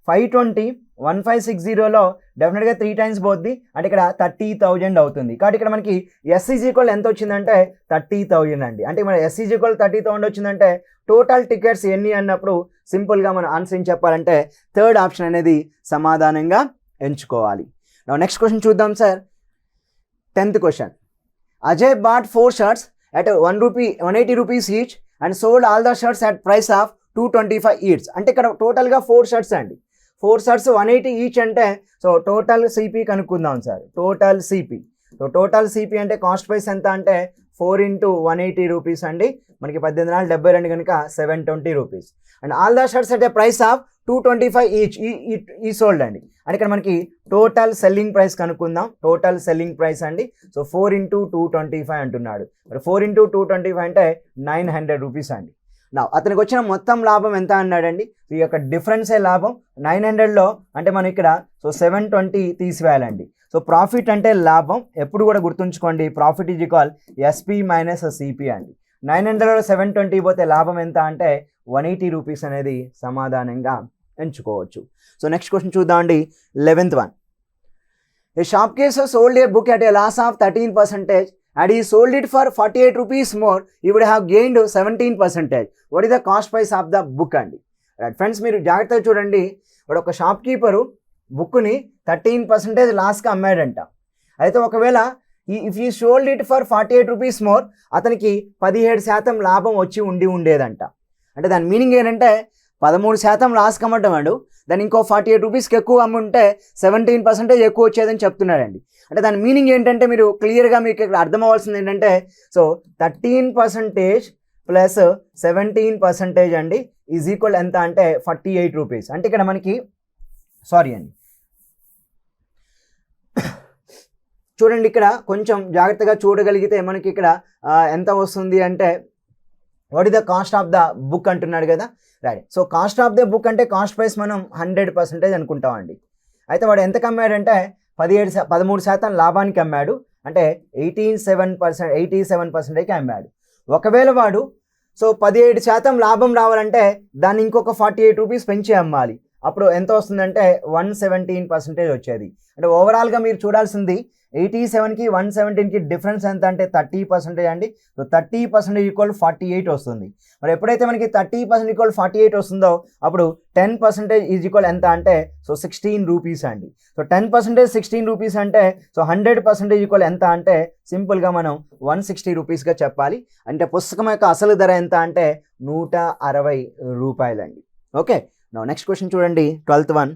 520 1560లో డెఫినెట్గా 3 times పోద్ది, అంటే ఇక్కడ 30,000 అవుతుంది. కాబట్టి ఇక్కడ మనకి ఎస్ ఈజ్ ఈక్వల్ ఎంత వచ్చిందంటే 30,000 అండి. అంటే మన ఎస్ ఈజ్ ఈక్వల్ 30,000 వచ్చిందంటే టోటల్ టికెట్స్ ఎన్ని అన్నప్పుడు సింపుల్గా మనం ఆన్సర్ ఏం చెప్పాలంటే థర్డ్ ఆప్షన్ అనేది సమాధానంగా ఎంచుకోవాలి. నెక్స్ట్ క్వశ్చన్ చూద్దాం సార్. 10th క్వశ్చన్. Ajay bought 4 shirts at 180 rupees each and sold all the shirts at price of 225 each. అంటే ఇక్కడ టోటల్గా 4 shirts అండి. 4 shirts 180 ఈచ్ అంటే సో టోటల్ సిపి కనుక్కుందాం sir. Total CP, so total CP అంటే కాస్ట్ ప్రైస్ ఎంత అంటే 4 into 180 రూపీస్ అండి. మనకి 1872 కనుక 720 rupees. And all the shirts at a price of 225 each ఈ సోల్డ్ అండి. అంటే ఇక్కడ మనకి టోటల్ సెల్లింగ్ ప్రైస్ కనుక్కుందాం. టోటల్ సెల్లింగ్ ప్రైస్ అండి. సో 4 into 225 అంటున్నాడు. మరి 4 into 225 అంటే 900 రూపీస్ అండి. నా అతనికి వచ్చిన మొత్తం లాభం ఎంత అన్నాడండి. ఈ యొక్క డిఫరెన్సే లాభం. 900లో అంటే మనం ఇక్కడ సో 720 తీసివేయాలండి. సో ప్రాఫిట్ అంటే లాభం. ఎప్పుడు కూడా గుర్తుంచుకోండి, profit is equal SP minus CP అండి. 900లో 720 పోతే లాభం ఎంత అంటే 180 రూపీస్ అనేది సమాధానంగా ఎంచుకోవచ్చు. సో నెక్స్ట్ క్వశ్చన్ చూద్దామండి. 11th one. A shopkeeper sold a book at a loss of 13% and he sold it for 48 rupees more. He would have gained 17%. What is the cost price of the book అండి. Right friends, మీరు జాగ్రత్తగా చూడండి. వాడు ఒక shop keeper బుక్ని 13% లాస్గా అమ్మాడంట. అయితే ఒకవేళ if ఈ sold it for 48 rupees more, అతనికి 17% లాభం వచ్చి ఉండేదంట. అంటే దాని మీనింగ్ ఏంటంటే 13% లాస్ కమ్మటవాడు, దాన్ని ఇంకో 48 రూపీస్కి ఎక్కువ అమ్ముంటే 17% ఎక్కువ వచ్చేదని చెప్తున్నాడండి. అంటే దాని మీనింగ్ ఏంటంటే మీరు క్లియర్గా మీకు ఇక్కడ అర్థం అవ్వాల్సింది ఏంటంటే సో 13% ప్లస్ 17% అండి ఈజ్ ఈక్వల్ ఎంత అంటే 48 రూపీస్. అంటే ఇక్కడ మనకి సారీ అండి, చూడండి ఇక్కడ కొంచెం జాగ్రత్తగా చూడగలిగితే మనకి ఇక్కడ ఎంత వస్తుంది అంటే what is the cost of the book అంటున్నాడు కదా. Right, so cost of the book అంటే కాస్ట్ ప్రైస్ మనం 100% అనుకుంటామండి. అయితే వాడు ఎంతకు అమ్మాడంటే 13% లాభానికి అమ్మాడు, అంటే 87%కి అమ్మాడు. ఒకవేళ వాడు సో 17% లాభం రావాలంటే దాన్ని ఇంకొక 48 రూపీస్ పెంచి అమ్మాలి. అప్పుడు ఎంత వస్తుందంటే 117% వచ్చేది. అంటే ఓవరాల్గా మీరు చూడాల్సింది 87కి 117కి డిఫరెన్స్ ఎంత అంటే 30% అండి. సో 30% ఈక్వల్ 48 వస్తుంది. మరి ఎప్పుడైతే మనకి 30% ఈక్వల్ 48 వస్తుందో అప్పుడు 10% ఈజ్ ఈక్వల్ ఎంత అంటే సో 16 రూపీస్ అండి. సో 10% 16 రూపీస్ అంటే సో 100% ఈక్వల్ ఎంత అంటే సింపుల్గా మనం 160 రూపీస్గా చెప్పాలి. అంటే పుస్తకం యొక్క అసలు ధర ఎంత అంటే 160 రూపాయలండి. ఓకే, నెక్స్ట్ క్వశ్చన్ చూడండి. 12th one.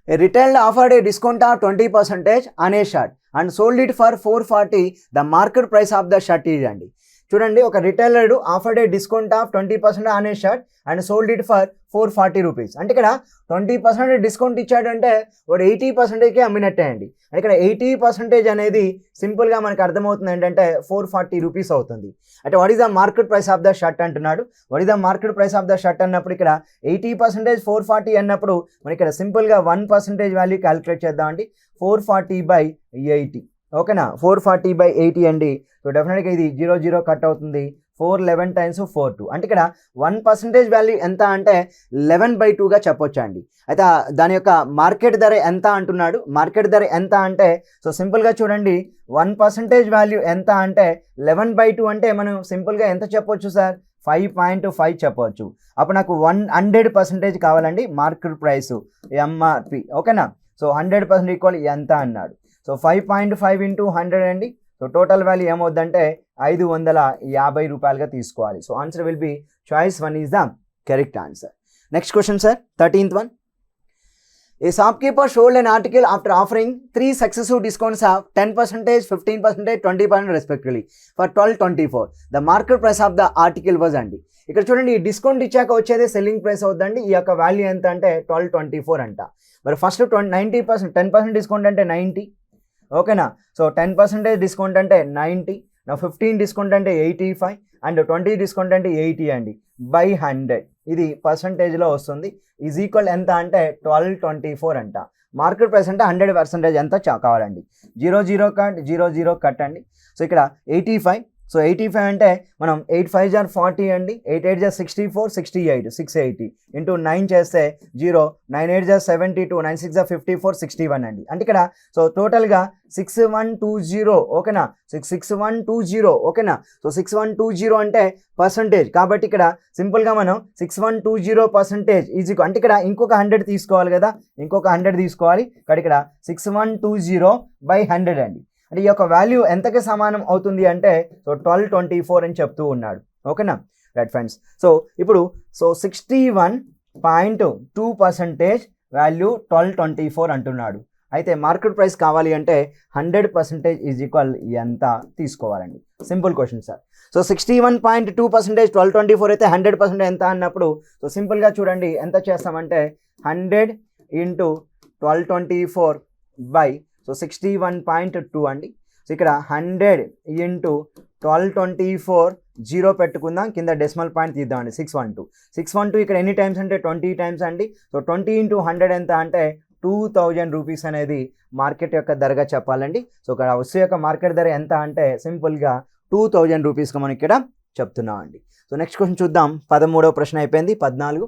A retailer offered a discount of 20% on a shirt and sold it for 440. The market price of the shirt is అండి. చూడండి, ఒక retailer offered a discount of 20% on a shirt and sold it for 440 rupees. అంటే ఇక్కడ 20% discount ఇచ్చాడంటే వాడు 80%కే అమ్మినట్టే అండి. ఇక్కడ 80% అనేది సింపుల్గా మనకు అర్థమవుతుంది ఏంటంటే 440 రూపీస్ అవుతుంది. అంటే what is the market price of the shirt అంటున్నాడు. What is the market price of the shirt అన్నప్పుడు ఇక్కడ 80% 440 అన్నప్పుడు మనకి ఇక్కడ సింపుల్గా 1% వాల్యూ క్యాలిక్యులేట్ చేద్దామండి. 440/80. ఓకేనా, 440/80 అండి. సో డెఫినెట్గా ఇది 0 కట్ అవుతుంది. 411 times 42 అంటే ఇక్కడ 1% వాల్యూ ఎంత అంటే 11/2గా చెప్పొచ్చు అండి. అయితే దాని యొక్క మార్కెట్ ధర ఎంత అంటున్నాడు. మార్కెట్ ధర ఎంత అంటే సో సింపుల్గా చూడండి 1% వాల్యూ ఎంత అంటే 11/2 అంటే మనం సింపుల్గా ఎంత చెప్పొచ్చు సార్, 5.5 చెప్పవచ్చు. అప్పుడు నాకు 100% కావాలండి మార్కెట్ ప్రైస్ ఎంఆర్పి. ఓకేనా, సో 100% ఈక్వల్ ఎంత అన్నాడు. సో 5.5 into 100 అండి. సో టోటల్ వాల్యూ ఏమవుద్దంటే 550 రూపాయలుగా తీసుకోవాలి. So answer will be choice 1 is the correct answer. Next question sir, 13th one. A shopkeeper sold an article after offering 3 successive discounts of 10%, 15%, 20% respectively for 12.24. The market price of the article was అండి. ఇక్కడ చూడండి, ఈ discount ఇచ్చాక వచ్చేది selling price అవుతుందండి. ఈ యొక్క value ఎంత అంటే 12.24 అంట. మరి ఫస్ట్ 90%, 10% డిస్కౌంట్ అంటే 90. ఓకేనా, సో 10% డిస్కౌంట్ అంటే 90. 15 డిస్కౌంట్ అంటే 85 అండ్ 20 డిస్కౌంట్ అంటే 80 అండి. బై 100 ఇది పర్సంటేజ్లో వస్తుంది. ఈజ్ ఈక్వల్ ఎంత అంటే 12.24 అంట. మార్కెట్ ప్రైస్ అంటే 100% ఎంత కావాలండి. 0 కట్ 0 కట్ అండి. సో ఇక్కడ 85 సో 85 అంటే మనం 8 5 జార్ 40 అండి, 8 8 జార్ 64, 68, 680 ఇంటూ 9 చేస్తే 0, 9 8 జార్ 72, 9 6 జార్ 54, 61 అండి. అంటే ఇక్కడ సో టోటల్గా 6120 ఓకేనా, 6120 ఓకేనా. సో 6120 అంటే పర్సంటేజ్, కాబట్టి ఇక్కడ సింపుల్గా మనం 6120% ఈజీ, అంటే ఇక్కడ ఇంకొక 100 తీసుకోవాలి కదా, ఇంకొక 100 తీసుకోవాలి, కాబట్టి ఇక్కడ 6120/100 అండి. అంటే ఈ యొక్క వాల్యూ ఎంతకి సమానం అవుతుంది అంటే సో 1224 అని చెప్తూ ఉన్నాడు ఓకేనా. రైట్ ఫ్రెండ్స్, సో ఇప్పుడు సో 61.2% వాల్యూ 1224 అంటున్నాడు. అయితే మార్కెట్ ప్రైస్ కావాలి అంటే 100% ఈజ్ ఈక్వల్ ఎంత తీసుకోవాలండి. Simple question sir. సో 61.2% 1224 అయితే 100% ఎంత అన్నప్పుడు సో సింపుల్గా చూడండి ఎంత చేస్తామంటే 100 ఇంటూ 1224 బై సో 61.2 అండి. సో ఇక్కడ 100 ఇంటూ 1224 జీరో పెట్టుకుందాం, కింద డెసిమల్ పాయింట్ తీద్దామండి. 612 ఇక్కడ ఎన్ని టైమ్స్ అంటే 20 టైమ్స్ అండి. సో 20 ఇంటూ 100 ఎంత అంటే 2000 రూపీస్ అనేది మార్కెట్ యొక్క ధరగా చెప్పాలండి. సో ఇక్కడ వస్తువు యొక్క మార్కెట్ ధర ఎంత అంటే సింపుల్గా 2000 రూపీస్గా మనం ఇక్కడ చెప్తున్నాం అండి. సో నెక్స్ట్ క్వశ్చన్ చూద్దాం. 13వ ప్రశ్న అయిపోయింది. 14.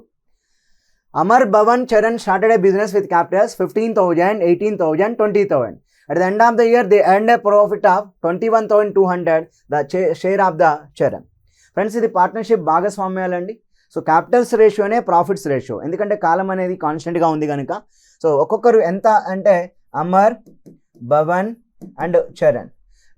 Amar, Bhavan, Charan started a business with capitals 15,000, 18,000, 20,000. At the end of the year, they earned a profit of 21,200, the share of the Charan. Friends, ఇది పార్ట్నర్షిప్ భాగస్వామ్యాలండి. సో క్యాపిటల్స్ రేషియోనే profits ratio, ఎందుకంటే కాలం అనేది కాన్స్టెంట్గా ఉంది కనుక. సో ఒక్కొక్కరు ఎంత అంటే అమర్, భవన్ అండ్ చరణ్.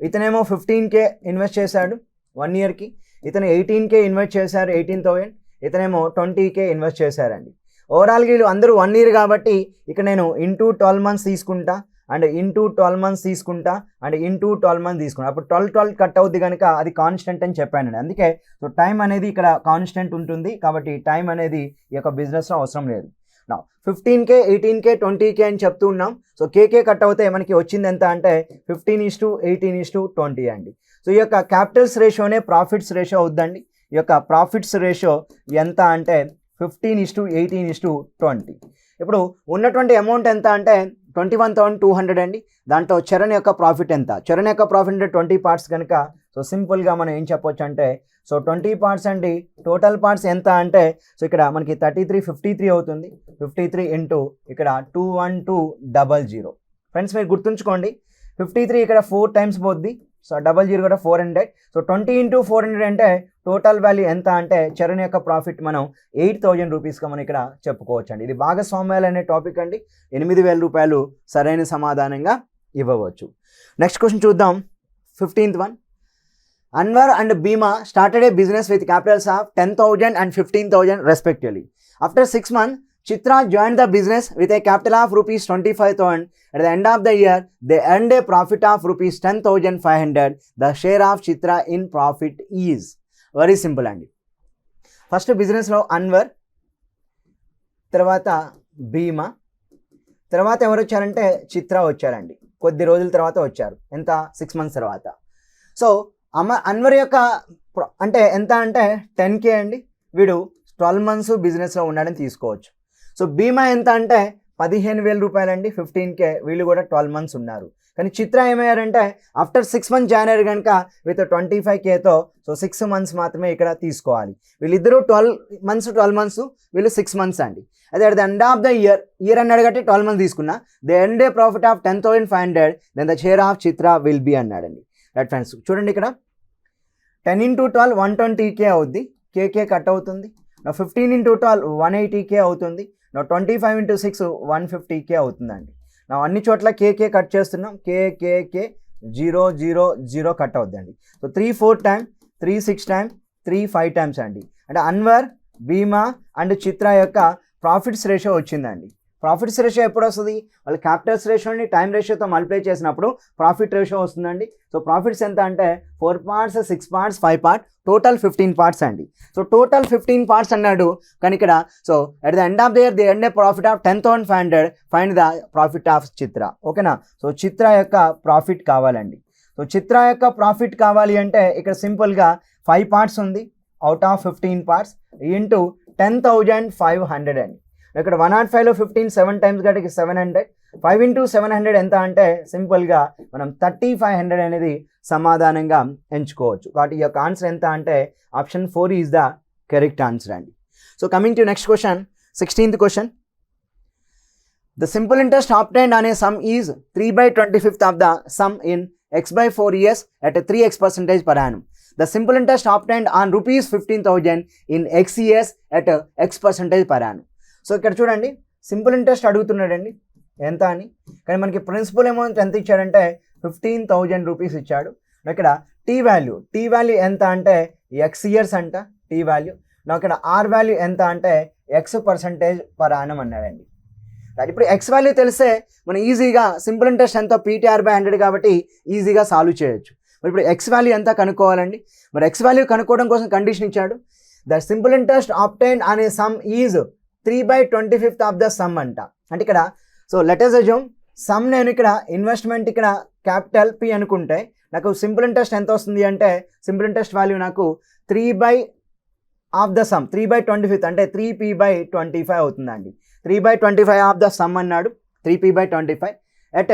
ఇతనేమో 15K ఇన్వెస్ట్ చేశాడు 1 ఇయర్కి, ఇతను 18K ఇన్వెస్ట్ చేశారు 18,000, ఇతనేమో 20K ఇన్వెస్ట్ చేశారండి. ఓవరాల్గా వీళ్ళు అందరూ 1 ఇయర్ కాబట్టి ఇక నేను ఇంటూ 12 మంత్స్ తీసుకుంటా అండ్ ఇంటూ 12 మంత్స్ తీసుకుంటా అండ్ ఇంటూ 12 మంత్స్ తీసుకుంటా. అప్పుడు 12 కట్ అవుద్ది కనుక అది కాన్స్టెంట్ అని చెప్పానండి. అందుకే సో టైం అనేది ఇక్కడ కాన్స్టెంట్ ఉంటుంది, కాబట్టి టైం అనేది ఈ యొక్క బిజినెస్లో అవసరం లేదు. నా 15K, 18K, 20K అని చెప్తూ ఉన్నాం. సో కేకే కట్ అవుతే మనకి వచ్చింది ఎంత అంటే 15:18:20 అండి. సో ఈ యొక్క క్యాపిటల్స్ రేషియోనే ప్రాఫిట్స్ రేషియో అవుద్దండి. ఈ యొక్క ప్రాఫిట్స్ రేషియో ఎంత అంటే 15:18:20. ఇప్పుడు ఉన్నటువంటి అమౌంట్ ఎంత అంటే 21,200 అండి. దాంట్లో చరణ్ యొక్క ప్రాఫిట్ ఎంత? చరణ్ యొక్క ప్రాఫిట్ అంటే 20 పార్ట్స్ కనుక సో సింపుల్గా మనం ఏం చెప్పొచ్చు అంటే సో 20 పార్ట్స్ అండి. టోటల్ పార్ట్స్ ఎంత అంటే సో ఇక్కడ మనకి 53 అవుతుంది. 53 ఇంటూ ఇక్కడ 21200. ఫ్రెండ్స్ మీరు గుర్తుంచుకోండి, 53 ఇక్కడ 4 టైమ్స్ పోద్ది, సో 00 కూడా 400. సో 20 ఇంటూ 400 అంటే టోటల్ వాల్యూ ఎంత అంటే చరణ్ యొక్క ప్రాఫిట్ మనం 8,000 రూపీస్గా మనం ఇక్కడ చెప్పుకోవచ్చు అండి. ఇది భాగస్వామ్యాలు అనే టాపిక్ అండి. 8,000 రూపాయలు సరైన సమాధానంగా ఇవ్వవచ్చు. నెక్స్ట్ క్వశ్చన్ చూద్దాం. 15th one. Anwar and Bhima started a business with capitals of 10,000 and 15,000 respectively. After 6 months, Chitra joined the business with a capital of rupees 25,000. At the end of the year, they earned a profit of rupees 10,500. The share of Chitra in profit is. Very simple అండి. First బిజినెస్లో అన్వర్, తర్వాత భీమా, తర్వాత ఎవరు వచ్చారంటే చిత్ర వచ్చారండి. కొద్ది రోజుల తర్వాత వచ్చారు. ఎంత? 6 months తర్వాత. సో అన్వర్ యొక్క అంటే ఎంత అంటే 10K అండి. వీడు 12 months బిజినెస్లో ఉన్నాడని తీసుకోవచ్చు. సో భీమా ఎంత అంటే 15,000 రూపాయలండి. 15K. వీళ్ళు కూడా 12 months ఉన్నారు. కానీ చిత్ర ఏమయ్యారంటే ఆఫ్టర్ 6 months జాయిన్ అయ్యారు కనుక విత్ 25Kతో సో 6 months మాత్రమే ఇక్కడ తీసుకోవాలి. వీళ్ళిద్దరూ 12 months, వీళ్ళు 6 months అండి. అదే at the end of the year అన్నాడు కాబట్టి 12 months తీసుకున్నా. They earned a profit of 10,500. Then the share of Chitra will be అన్నాడండి. రైట్ ఫ్రెండ్స్, చూడండి ఇక్కడ 10 into 12 120K అవుద్ది. కేకే కట్ అవుతుంది. 15 into 12 180K అవుతుంది. 25 into 6 150K అవుతుందండి. అన్ని చోట్ల కేకే కట్ చేస్తున్నాం. కేకే 000 కట్ అవుతుందండి. సో 3 4 టైమ్, 3 6 టైమ్, 3 5 టైమ్స్ అండి. అంటే అన్వర్, భీమా అండ్ చిత్ర యొక్క ప్రాఫిట్స్ రేషియో వచ్చిందండి. ప్రాఫిట్స్ రేషియో ఎప్పుడు వస్తుంది? వాళ్ళు క్యాపిటల్స్ రేషియోని టైం రేషియోతో మల్టిప్లై చేసినప్పుడు ప్రాఫిట్ రేషియో వస్తుందండి. సో ప్రాఫిట్స్ ఎంత అంటే 4 parts, 6 parts, 5 parts, total 15 parts అండి. సో టోటల్ 15 parts అన్నాడు కానీ ఇక్కడ so at the end of the year they earned a profit of 10,500. Find the profit of Chitra. ఓకేనా? So చిత్ర యొక్క ప్రాఫిట్ కావాలండి. సో చిత్ర యొక్క ప్రాఫిట్ కావాలి అంటే ఇక్కడ సింపుల్గా 5 parts ఉంది అవుట్ ఆఫ్ 15 parts ఇంటూ 10,500 అండి. ఇక్కడ 105లో 15 7 టైమ్స్ కాబట్టి 700. 5 into 700 ఎంత అంటే సింపుల్గా మనం 3,500 అనేది సమాధానంగా ఎంచుకోవచ్చు. కాబట్టి ఈ యొక్క ఆన్సర్ ఎంత అంటే option 4 is the correct answer అండి. So coming to next question, 16th question. The simple interest obtained on a sum is 3/25th of the sum in x/4 years at a 3x% per annum. The simple interest obtained on rupees 15,000 in x years at a x% per annum. So ఇక్కడ చూడండి, simple interest అడుగుతున్నాడండి ఎంత అని, కానీ మనకి principal amount ఎంత ఇచ్చాడంటే 15,000 rupees ఇచ్చాడు. ఇక్కడ టీ వాల్యూ ఎంత అంటే ఎక్స్ ఇయర్స్ అంట టీ వాల్యూ. నాకు ఇక్కడ ఆర్ వాల్యూ ఎంత అంటే x% per annum అన్నాడండి. ఇప్పుడు ఎక్స్ వాల్యూ తెలిస్తే మనం ఈజీగా సింపుల్ ఇంట్రెస్ట్ ఎంతో PTR/100 కాబట్టి ఈజీగా సాల్వ్ చేయొచ్చు. మరి ఇప్పుడు ఎక్స్ వాల్యూ ఎంత కనుక్కోవాలండి. మరి ఎక్స్ వాల్యూ కనుక్కోవడం కోసం కండిషన్ ఇచ్చాడు. ద సింపుల్ ఇంట్రెస్ట్ ఆబ్టైన్డ్ అనే some is 3/25th of the sum అంట. అంటే ఇక్కడ so let us assume some, నేను ఇక్కడ ఇన్వెస్ట్మెంట్ ఇక్కడ క్యాపిటల్ P అనుకుంటే నాకు సింపుల్ ఇంట్రెస్ట్ ఎంత వస్తుంది అంటే సింపుల్ ఇంట్రెస్ట్ వాల్యూ నాకు 3/25 ఆఫ్ ద సమ్ 3/25 అంటే 3p/25 అవుతుందండి. 3/25 ఆఫ్ ద సమ్ అన్నాడు, 3p/25 at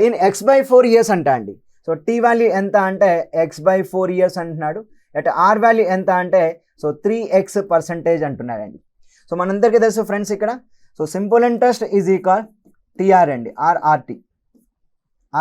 in x/4 years అంట అండి. సో టీ వాల్యూ ఎంత అంటే x/4 ఇయర్స్ అంటున్నాడు. ఎట్ ఆర్ వాల్యూ ఎంత అంటే సో 3x% అంటున్నాడండి. సో మనందరికీ తెలుసు ఫ్రెండ్స్ ఇక్కడ so simple interest is equal TR అండి, ఆర్ఆర్టీ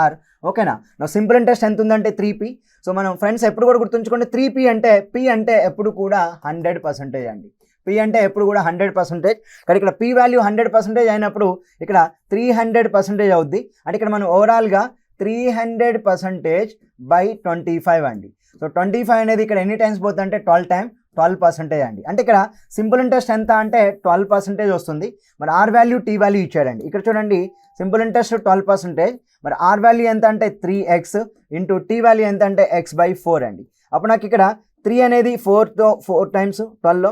ఆర్. ఓకేనా. నా సింపుల్ ఇంట్రెస్ట్ ఎంత ఉందంటే 3p. సో మనం ఫ్రెండ్స్ ఎప్పుడు కూడా గుర్తుంచుకోండి, 3p అంటే p అంటే ఎప్పుడు కూడా 100% అండి. p అంటే ఎప్పుడు కూడా 100%. కానీ ఇక్కడ p వాల్యూ 100% అయినప్పుడు ఇక్కడ 300% అవుద్ది. అంటే ఇక్కడ మనం ఓవరాల్గా 300%/25 అండి. సో 25 అనేది ఇక్కడ ఎన్ని టైమ్స్ పోతుంది అంటే 12% అండి. అంటే ఇక్కడ సింపుల్ ఇంట్రెస్ట్ ఎంత అంటే 12% వస్తుంది. మరి ఆర్ వాల్యూ టీ వాల్యూ ఇచ్చాడండి. ఇక్కడ చూడండి, సింపుల్ ఇంట్రెస్ట్ 12%, మరి ఆర్ వాల్యూ ఎంత అంటే 3x ఇంటూ టీ వాల్యూ ఎంత అంటే x/4 అండి. అప్పుడు నాకు ఇక్కడ 3 అనేది 4 టైమ్స్ 12లో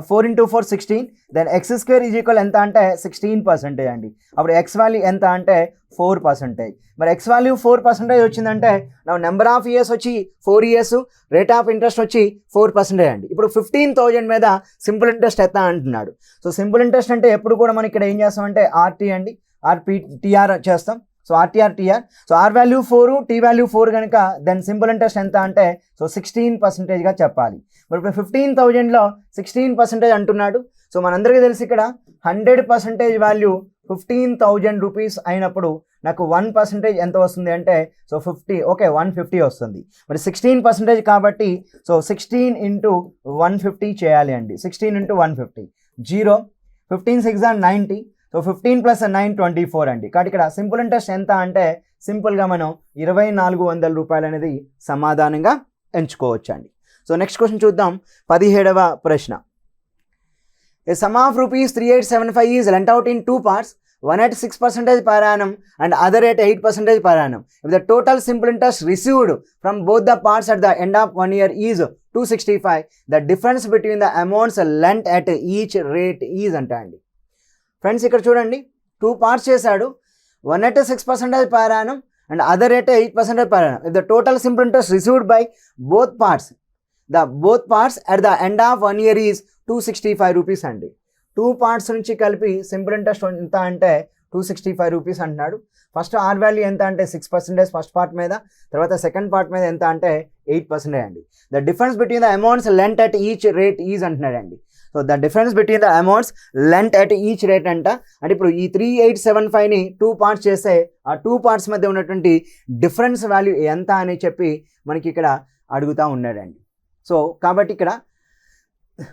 4 × 4 16, దెన్ x² ఈజ్ ఈక్వల్ ఎంత అంటే 16% అండి. అప్పుడు x వాల్యూ ఎంత అంటే 4%. మరి x వాల్యూ 4% వచ్చిందంటే నా నెంబర్ ఆఫ్ ఇయర్స్ వచ్చి 4 ఇయర్స్, రేట్ ఆఫ్ ఇంట్రెస్ట్ వచ్చి 4% అండి. ఇప్పుడు 15,000 మీద సింపుల్ ఇంట్రెస్ట్ ఎంత అంటున్నాడు. సో సింపుల్ ఇంట్రెస్ట్ అంటే ఎప్పుడు కూడా మనం ఇక్కడ ఏం చేస్తామంటే ఆర్టీ అండి, ఆర్పిటిఆర్ చేస్తాం. సో RTR TR. So R value 4, T value 4 కనుక దెన్ సింపుల్ ఇంట్రెస్ట్ ఎంత అంటే సో 16%గా చెప్పాలి. మరి ఇప్పుడు 15,000లో 16% అంటున్నాడు. సో మనందరికీ తెలిసి ఇక్కడ 100% వాల్యూ 15,000 రూపీస్ అయినప్పుడు నాకు 1% ఎంత వస్తుంది అంటే సో 50, ఓకే 150 వస్తుంది. మరి 16% కాబట్టి సో 16 × 150 చేయాలి అండి. 16 × 150 0, 15 6 90. సో 15 + 9 24 అండి. కాబట్టి ఇక్కడ సింపుల్ ఇంట్రెస్ట్ ఎంత అంటే సింపుల్గా మనం 2,400 రూపాయలు అనేది సమాధానంగా ఎంచుకోవచ్చు అండి. సో నెక్స్ట్ క్వశ్చన్ చూద్దాం, 17వ ప్రశ్న. A sum of rupees 3,875 is lent out in 2 parts, one at 6% per annum and other at 8% per annum. If the total simple interest received from both the parts at the end of 1 year is 265, the difference between the amounts lent at each rate is అంట అండి. Friends ఇక్కడ చూడండి, 2 parts చేశాడు, one at 6% per annum and other at 8% per annum. If the total simple interest received by both parts at the end of 1 year is 265 rupees అండి. 2 parts నుంచి కలిపి simple interest ఎంత అంటే 265 రూపీస్ అంటున్నాడు. First are value ఎంత అంటే 6% first part మీద, తర్వాత సెకండ్ పార్ట్ మీద ఎంత అంటే 8% అండి. The difference between the amounts lent at each rate is అంటున్నాడండి. So the difference between the amounts lent at each rate అంట. అంటే ఇప్పుడు ఈ 3,875ని 2 parts చేస్తే ఆ 2 parts మధ్య ఉన్నటువంటి డిఫరెన్స్ వాల్యూ ఎంత అని చెప్పి మనకి ఇక్కడ అడుగుతూ ఉన్నాడండి. సో కాబట్టి ఇక్కడ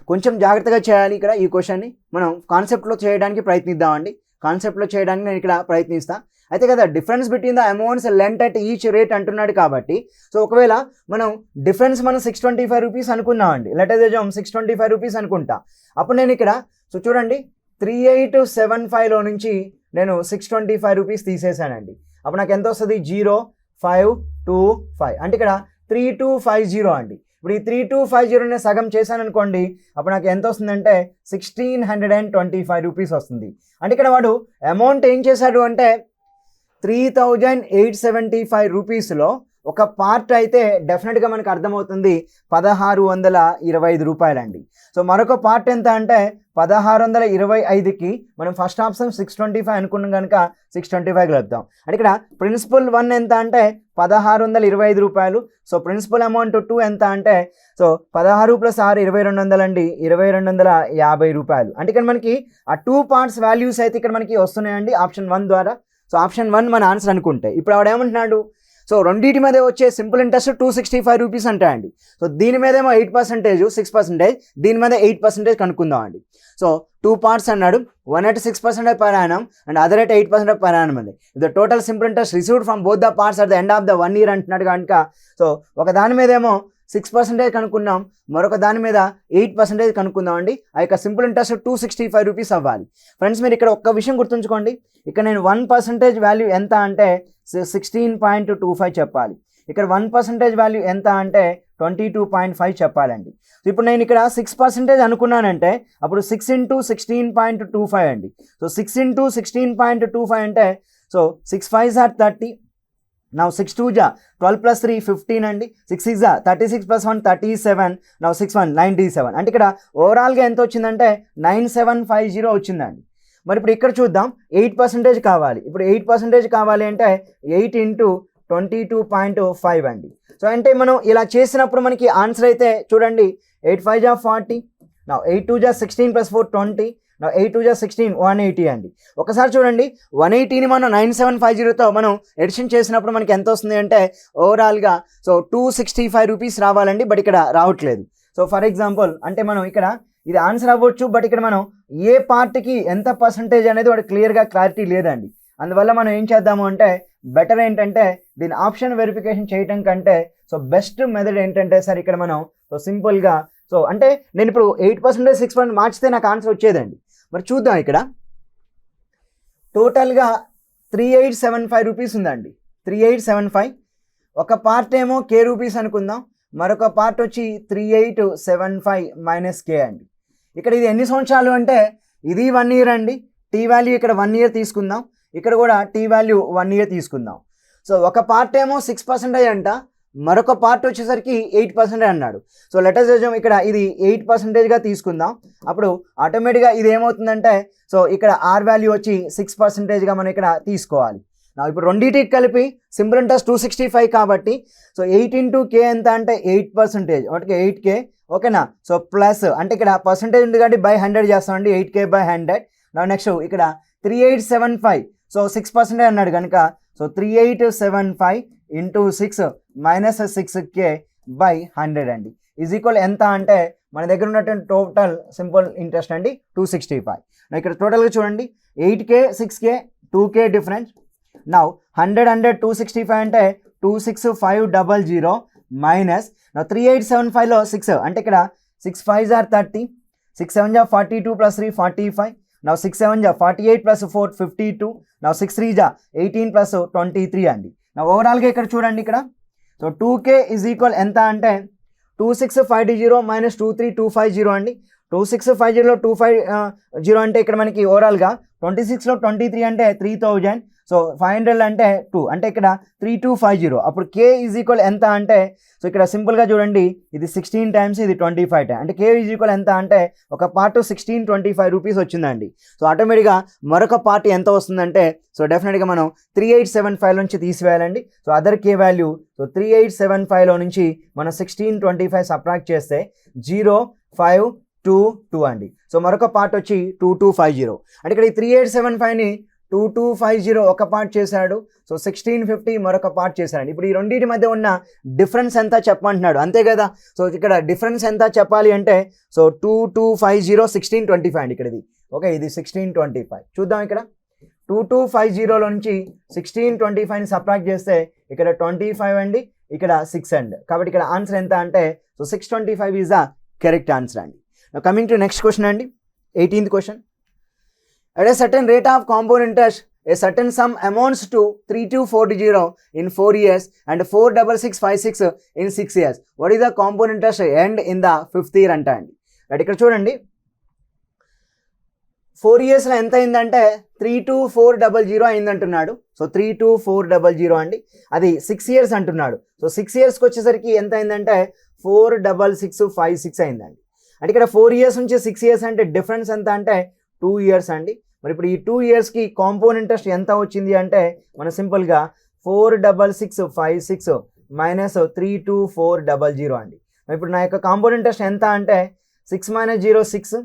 కొంచెం జాగ్రత్తగా చేయాలి. ఇక్కడ ఈ క్వశ్చన్ని మనం కాన్సెప్ట్లో చేయడానికి ప్రయత్నిద్దామండి. కాన్సెప్ట్లో చేయడానికి నేను ఇక్కడ ప్రయత్నిస్తా. అయితే కదా difference between the amounts lent at each rate అంటున్నాడు కాబట్టి సో ఒకవేళ మనం డిఫరెన్స్ మనం 625 రూపీస్ అనుకున్నామండి. లెట్ us assume 625 రూపీస్ అనుకుంటా. అప్పుడు నేను ఇక్కడ సో చూడండి 3,875లో నుంచి నేను 625 రూపీస్ తీసేసానండి. అప్పుడు నాకు ఎంత వస్తుంది 0,525 అంటే ఇక్కడ 3,250 అండి. ఇప్పుడు ఈ 3,250ని సగం చేశాను అనుకోండి, అప్పుడు నాకు ఎంత వస్తుందంటే 1,625 రూపీస్ వస్తుంది. అంటే ఇక్కడ వాడు అమౌంట్ ఏం చేశాడు అంటే 3,875 రూపీస్లో ఒక పార్ట్ అయితే డెఫినెట్గా మనకు అర్థమవుతుంది 1625 రూపాయలండి. సో మరొక పార్ట్ ఎంత అంటే 1625కి మనం ఫస్ట్ ఆప్షన్ 625 అనుకున్నాం కనుక 625 కలుపుతాం. అంటే ఇక్కడ ప్రిన్సిపల్ 1 ఎంత అంటే 1625 రూపాయలు. సో ప్రిన్సిపల్ అమౌంట్ 2 ఎంత అంటే సో 16 + 6 2200 అండి, 2250 రూపాయలు. అంటే ఇక్కడ మనకి ఆ 2 పార్ట్స్ వాల్యూస్ అయితే ఇక్కడ మనకి వస్తున్నాయండి ఆప్షన్ 1 ద్వారా. సో ఆప్షన్ 1 మన ఆన్సర్ అనుకుంటే ఇప్పుడు ఆవిడ ఏమంటున్నాడు, సో రెండింటి మీద వచ్చే సింపుల్ ఇంట్రెస్ట్ 265 రూపీస్ అంటాయండి. సో దీని మీద ఏమో 8%, 6%, దీని మీద 8% కనుక్కుందాం అండి. సో 2 పార్ట్స్ అన్నాడు, one at 6% per annum and other at 8% per annum అండి. The total simple interest received from both the parts at the end of the 1 year అంటున్నాడు కనుక సో ఒక దాని మీద ఏమో 6% కనుక్కున్నాం, మరొక దాని మీద 8% కనుక్కుందాం అండి. ఆ యొక్క సింపుల్ ఇంట్రెస్ట్ 265 రూపీస్ అవ్వాలి. ఫ్రెండ్స్ మీరు ఇక్కడ ఒక్క విషయం గుర్తుంచుకోండి, ఇక్కడ నేను 1% వాల్యూ ఎంత అంటే 16.25 చెప్పాలి. ఇక్కడ 1% వాల్యూ ఎంత అంటే 22.5 చెప్పాలండి. సో ఇప్పుడు నేను ఇక్కడ 6% అనుకున్నానంటే అప్పుడు 6 × 16.25 అండి. సో 6 × 16.25 అంటే so 6 5s are 30. Now 6 2s are 12 + 3 15 అండి. 6 6s are 36 + 1 37. Now 6 1 97. అంటే ఇక్కడ ఓవరాల్గా ఎంత వచ్చిందంటే 9750 వచ్చిందండి. మరి ఇప్పుడు ఇక్కడ చూద్దాం 8% కావాలి. ఇప్పుడు 8% కావాలి అంటే 8 × 22.5 అండి. సో అంటే మనం ఇలా చేసినప్పుడు మనకి ఆన్సర్ అయితే చూడండి 8 5s are 40. Now 8 2s are 16 + 4 20. Now 8 2s are 16 180 అండి. ఒకసారి చూడండి 180ని మనం 9750తో మనం ఎడిషన్ చేసినప్పుడు మనకి ఎంత వస్తుంది అంటే ఓవరాల్గా సో 265 రూపీస్ రావాలండి. బట్ ఇక్కడ రావట్లేదు. సో ఫర్ ఎగ్జాంపుల్ అంటే మనం ఇక్కడ ఇది ఆన్సర్ అవ్వచ్చు, బట్ ఇక్కడ మనం ఏ పార్ట్కి ఎంత పర్సంటేజ్ అనేది వాడు క్లియర్గా క్లారిటీ లేదండి. అందువల్ల మనం ఏం చేద్దాము అంటే బెటర్ ఏంటంటే దీని ఆప్షన్ వెరిఫికేషన్ చేయటం కంటే సో బెస్ట్ మెథడ్ ఏంటంటే సార్ ఇక్కడ మనం సో సింపుల్గా సో అంటే నేను ఇప్పుడు 8% 6% మార్చితే నాకు ఆన్సర్ వచ్చేదండి. మరి చూద్దాం ఇక్కడ టోటల్గా 3875 రూపీస్ ఉందండి. 3875 ఒక పార్ట్ ఏమో K రూపీస్ అనుకుందాం, మరొక పార్ట్ వచ్చి 3875 - K అండి. ఇక్కడ ఇది ఎన్ని సంవత్సరాలు అంటే ఇది 1 year అండి. టీ వాల్యూ ఇక్కడ 1 year తీసుకుందాం, ఇక్కడ కూడా టీ వాల్యూ 1 year తీసుకుందాం. సో ఒక పార్ట్ ఏమో 6% అంట, మరొక పార్ట్ వచ్చేసరికి 8% అన్నాడు. సో లెటర్స్ ఇక్కడ ఇది 8%గా తీసుకుందాం. అప్పుడు ఆటోమేటిక్గా ఇది ఏమవుతుందంటే సో ఇక్కడ ఆర్ వాల్యూ వచ్చి 6%గా మనం ఇక్కడ తీసుకోవాలి. ఇప్పుడు రెండింటికి కలిపి సింపుల్ ఇంట్రెస్ట్ 265 కాబట్టి సో 8 × K ఎంత అంటే 8%, ఒకటికి 8K ఓకేనా. సో ప్లస్ అంటే ఇక్కడ పర్సంటేజ్ ఉంది కాబట్టి బై 100 చేస్తామండి, 8K/100. నెక్స్ట్ ఇక్కడ 3875 సో 6% అన్నాడు కనుక సో 3875 × 6 - 6K/100 అండి ఈజ్ ఈక్వల్ ఎంత అంటే మన దగ్గర ఉన్నటువంటి టోటల్ సింపుల్ ఇంట్రెస్ట్ అండి 265. ఇక్కడ టోటల్గా చూడండి 8K 6K 2K difference. Now 100 265 అంటే 26500 మైనస్ 3875లో 6 అంటే ఇక్కడ 6 5s are 30, 6 7s are 42 + 3 45. Now 6 7s are 48 + 4 52. Now 6 3s are 18 + 23 అండి. నా ఓవరాల్గా ఇక్కడ చూడండి ఇక్కడ సో 2K ఈజ్ ఈక్వల్ ఎంత అంటే 26500 - 23250 అండి. 26500లో 250 అంటే ఇక్కడ మనకి ఓవరాల్గా 26లో 23 అంటే 3000. సో 500 అంటే 2 అంటే ఇక్కడ 3250. అప్పుడు K ఈజ్ ఈక్వల్ ఎంత అంటే సో ఇక్కడ సింపుల్గా చూడండి ఇది 16 times ఇది 25 times అంటే K ఈజ్ ఈక్వల్ ఎంత అంటే ఒక పార్ట్ 1625 రూపీస్ వచ్చిందండి. సో ఆటోమేటిక్గా మరొక పార్ట్ ఎంత వస్తుందంటే సో డెఫినెట్గా మనం 3875 నుంచి తీసివేయాలండి. So other K value so 3875లో నుంచి మనం 1625 సబ్ట్రాక్ట్ చేస్తే 0522 అండి. సో మరొక పార్ట్ వచ్చి 2250 అంటే ఇక్కడ ఈ 3875ని 2250 ఒక పార్ట్ చేశాడు. సో 1650 మరొక పార్ట్ చేశాడు. ఇప్పుడు ఈ రెండింటి మధ్య ఉన్న డిఫరెన్స్ ఎంత చెప్పమంటున్నాడు అంతే కదా. సో ఇక్కడ డిఫరెన్స్ ఎంత చెప్పాలి అంటే సో 2250 1625 అండి. ఇక్కడ ఇది ఓకే, ఇది 1625 చూద్దాం. ఇక్కడ 2250లో నుంచి 1625ని సబ్ట్రాక్ట్ చేస్తే ఇక్కడ 25 అండి, ఇక్కడ 6 అండి. కాబట్టి ఇక్కడ ఆన్సర్ ఎంత అంటే so 625 is the correct answer అండి. కమింగ్ టు నెక్స్ట్ క్వశ్చన్ అండి, 18th question. At a certain rate of compound interest, a certain sum amounts to 3240 in 4 years and 46656 in 6 years. What is the compound interest end in the 5th year అంట అండి. ఇక్కడ చూడండి 4 ఇయర్స్లో ఎంత అయిందంటే 32400 అయిందంటున్నాడు. So 32400 అండి. అది 6 ఇయర్స్ అంటున్నాడు. సో 6 ఇయర్స్కి వచ్చేసరికి ఎంత అయిందంటే 46656 అయిందండి. అంటే ఇక్కడ 4 ఇయర్స్ నుంచి 6 ఇయర్స్ అంటే డిఫరెన్స్ ఎంత అంటే 2 ఇయర్స్ అండి. మరి ఇప్పుడు ఈ 2 ఇయర్స్కి కాంపౌండ్ ఇంట్రెస్ట్ ఎంత వచ్చింది అంటే మనం సింపుల్గా 46656 మైనస్ 32400 అండి. ఇప్పుడు నా యొక్క కాంపౌండ్ ఇంట్రెస్ట్ ఎంత అంటే 6 - 0 6,